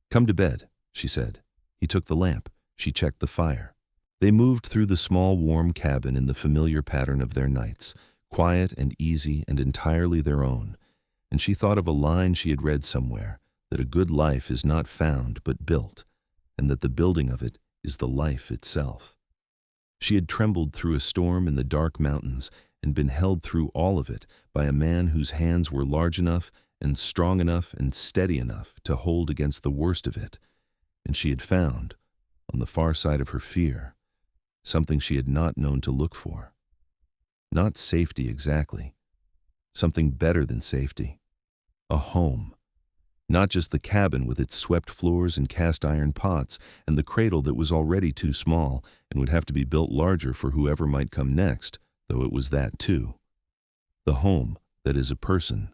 "Come to bed," she said. He took the lamp. She checked the fire. They moved through the small, warm cabin in the familiar pattern of their nights, quiet and easy and entirely their own, and she thought of a line she had read somewhere, that a good life is not found but built, and that the building of it is the life itself. She had trembled through a storm in the dark mountains and been held through all of it by a man whose hands were large enough and strong enough and steady enough to hold against the worst of it, and she had found, on the far side of her fear, something she had not known to look for. Not safety exactly. Something better than safety. A home. Not just the cabin with its swept floors and cast-iron pots and the cradle that was already too small and would have to be built larger for whoever might come next, though it was that too. The home that is a person.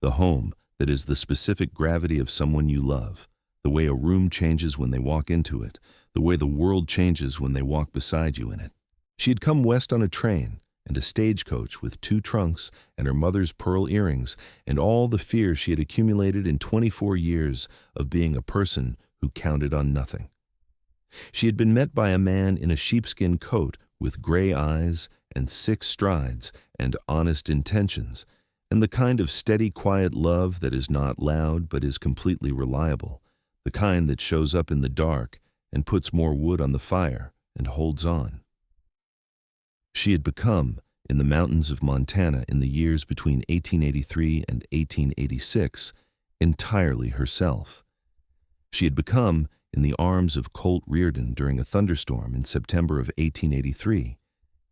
The home that is the specific gravity of someone you love, the way a room changes when they walk into it, the way the world changes when they walk beside you in it. She had come west on a train and a stagecoach with 2 trunks and her mother's pearl earrings and all the fear she had accumulated in 24 years of being a person who counted on nothing. She had been met by a man in a sheepskin coat with gray eyes and 6 strides and honest intentions, and the kind of steady, quiet love that is not loud but is completely reliable, the kind that shows up in the dark and puts more wood on the fire and holds on. She had become, in the mountains of Montana in the years between 1883 and 1886, entirely herself. She had become, in the arms of Colt Reardon during a thunderstorm in September of 1883,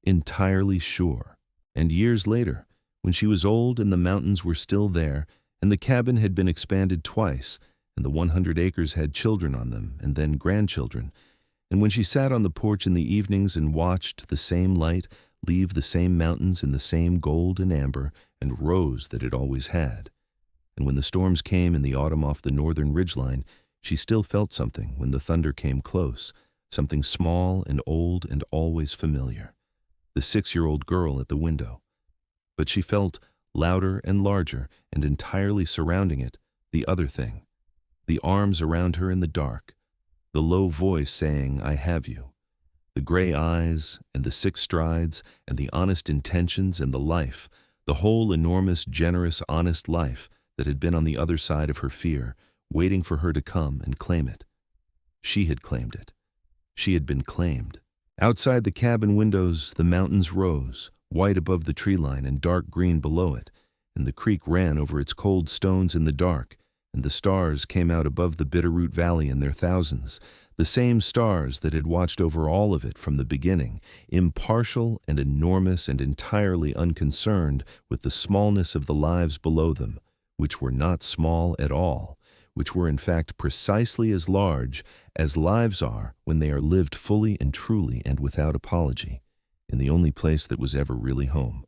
entirely sure. And years later, when she was old and the mountains were still there, and the cabin had been expanded twice, and the 100 acres had children on them and then grandchildren, and when she sat on the porch in the evenings and watched the same light leave the same mountains in the same gold and amber and rose that it always had, and when the storms came in the autumn off the northern ridgeline, she still felt something when the thunder came close, something small and old and always familiar, the 6-year-old girl at the window. But she felt, louder and larger and entirely surrounding it, the other thing, the arms around her in the dark, the low voice saying, "I have you," the gray eyes and the 6 strides and the honest intentions and the life, the whole enormous, generous, honest life that had been on the other side of her fear, waiting for her to come and claim it. She had claimed it. She had been claimed. Outside the cabin windows, the mountains rose, white above the tree line and dark green below it, and the creek ran over its cold stones in the dark, and the stars came out above the Bitterroot Valley in their thousands, the same stars that had watched over all of it from the beginning, impartial and enormous and entirely unconcerned with the smallness of the lives below them, which were not small at all, which were in fact precisely as large as lives are when they are lived fully and truly and without apology, in the only place that was ever really home.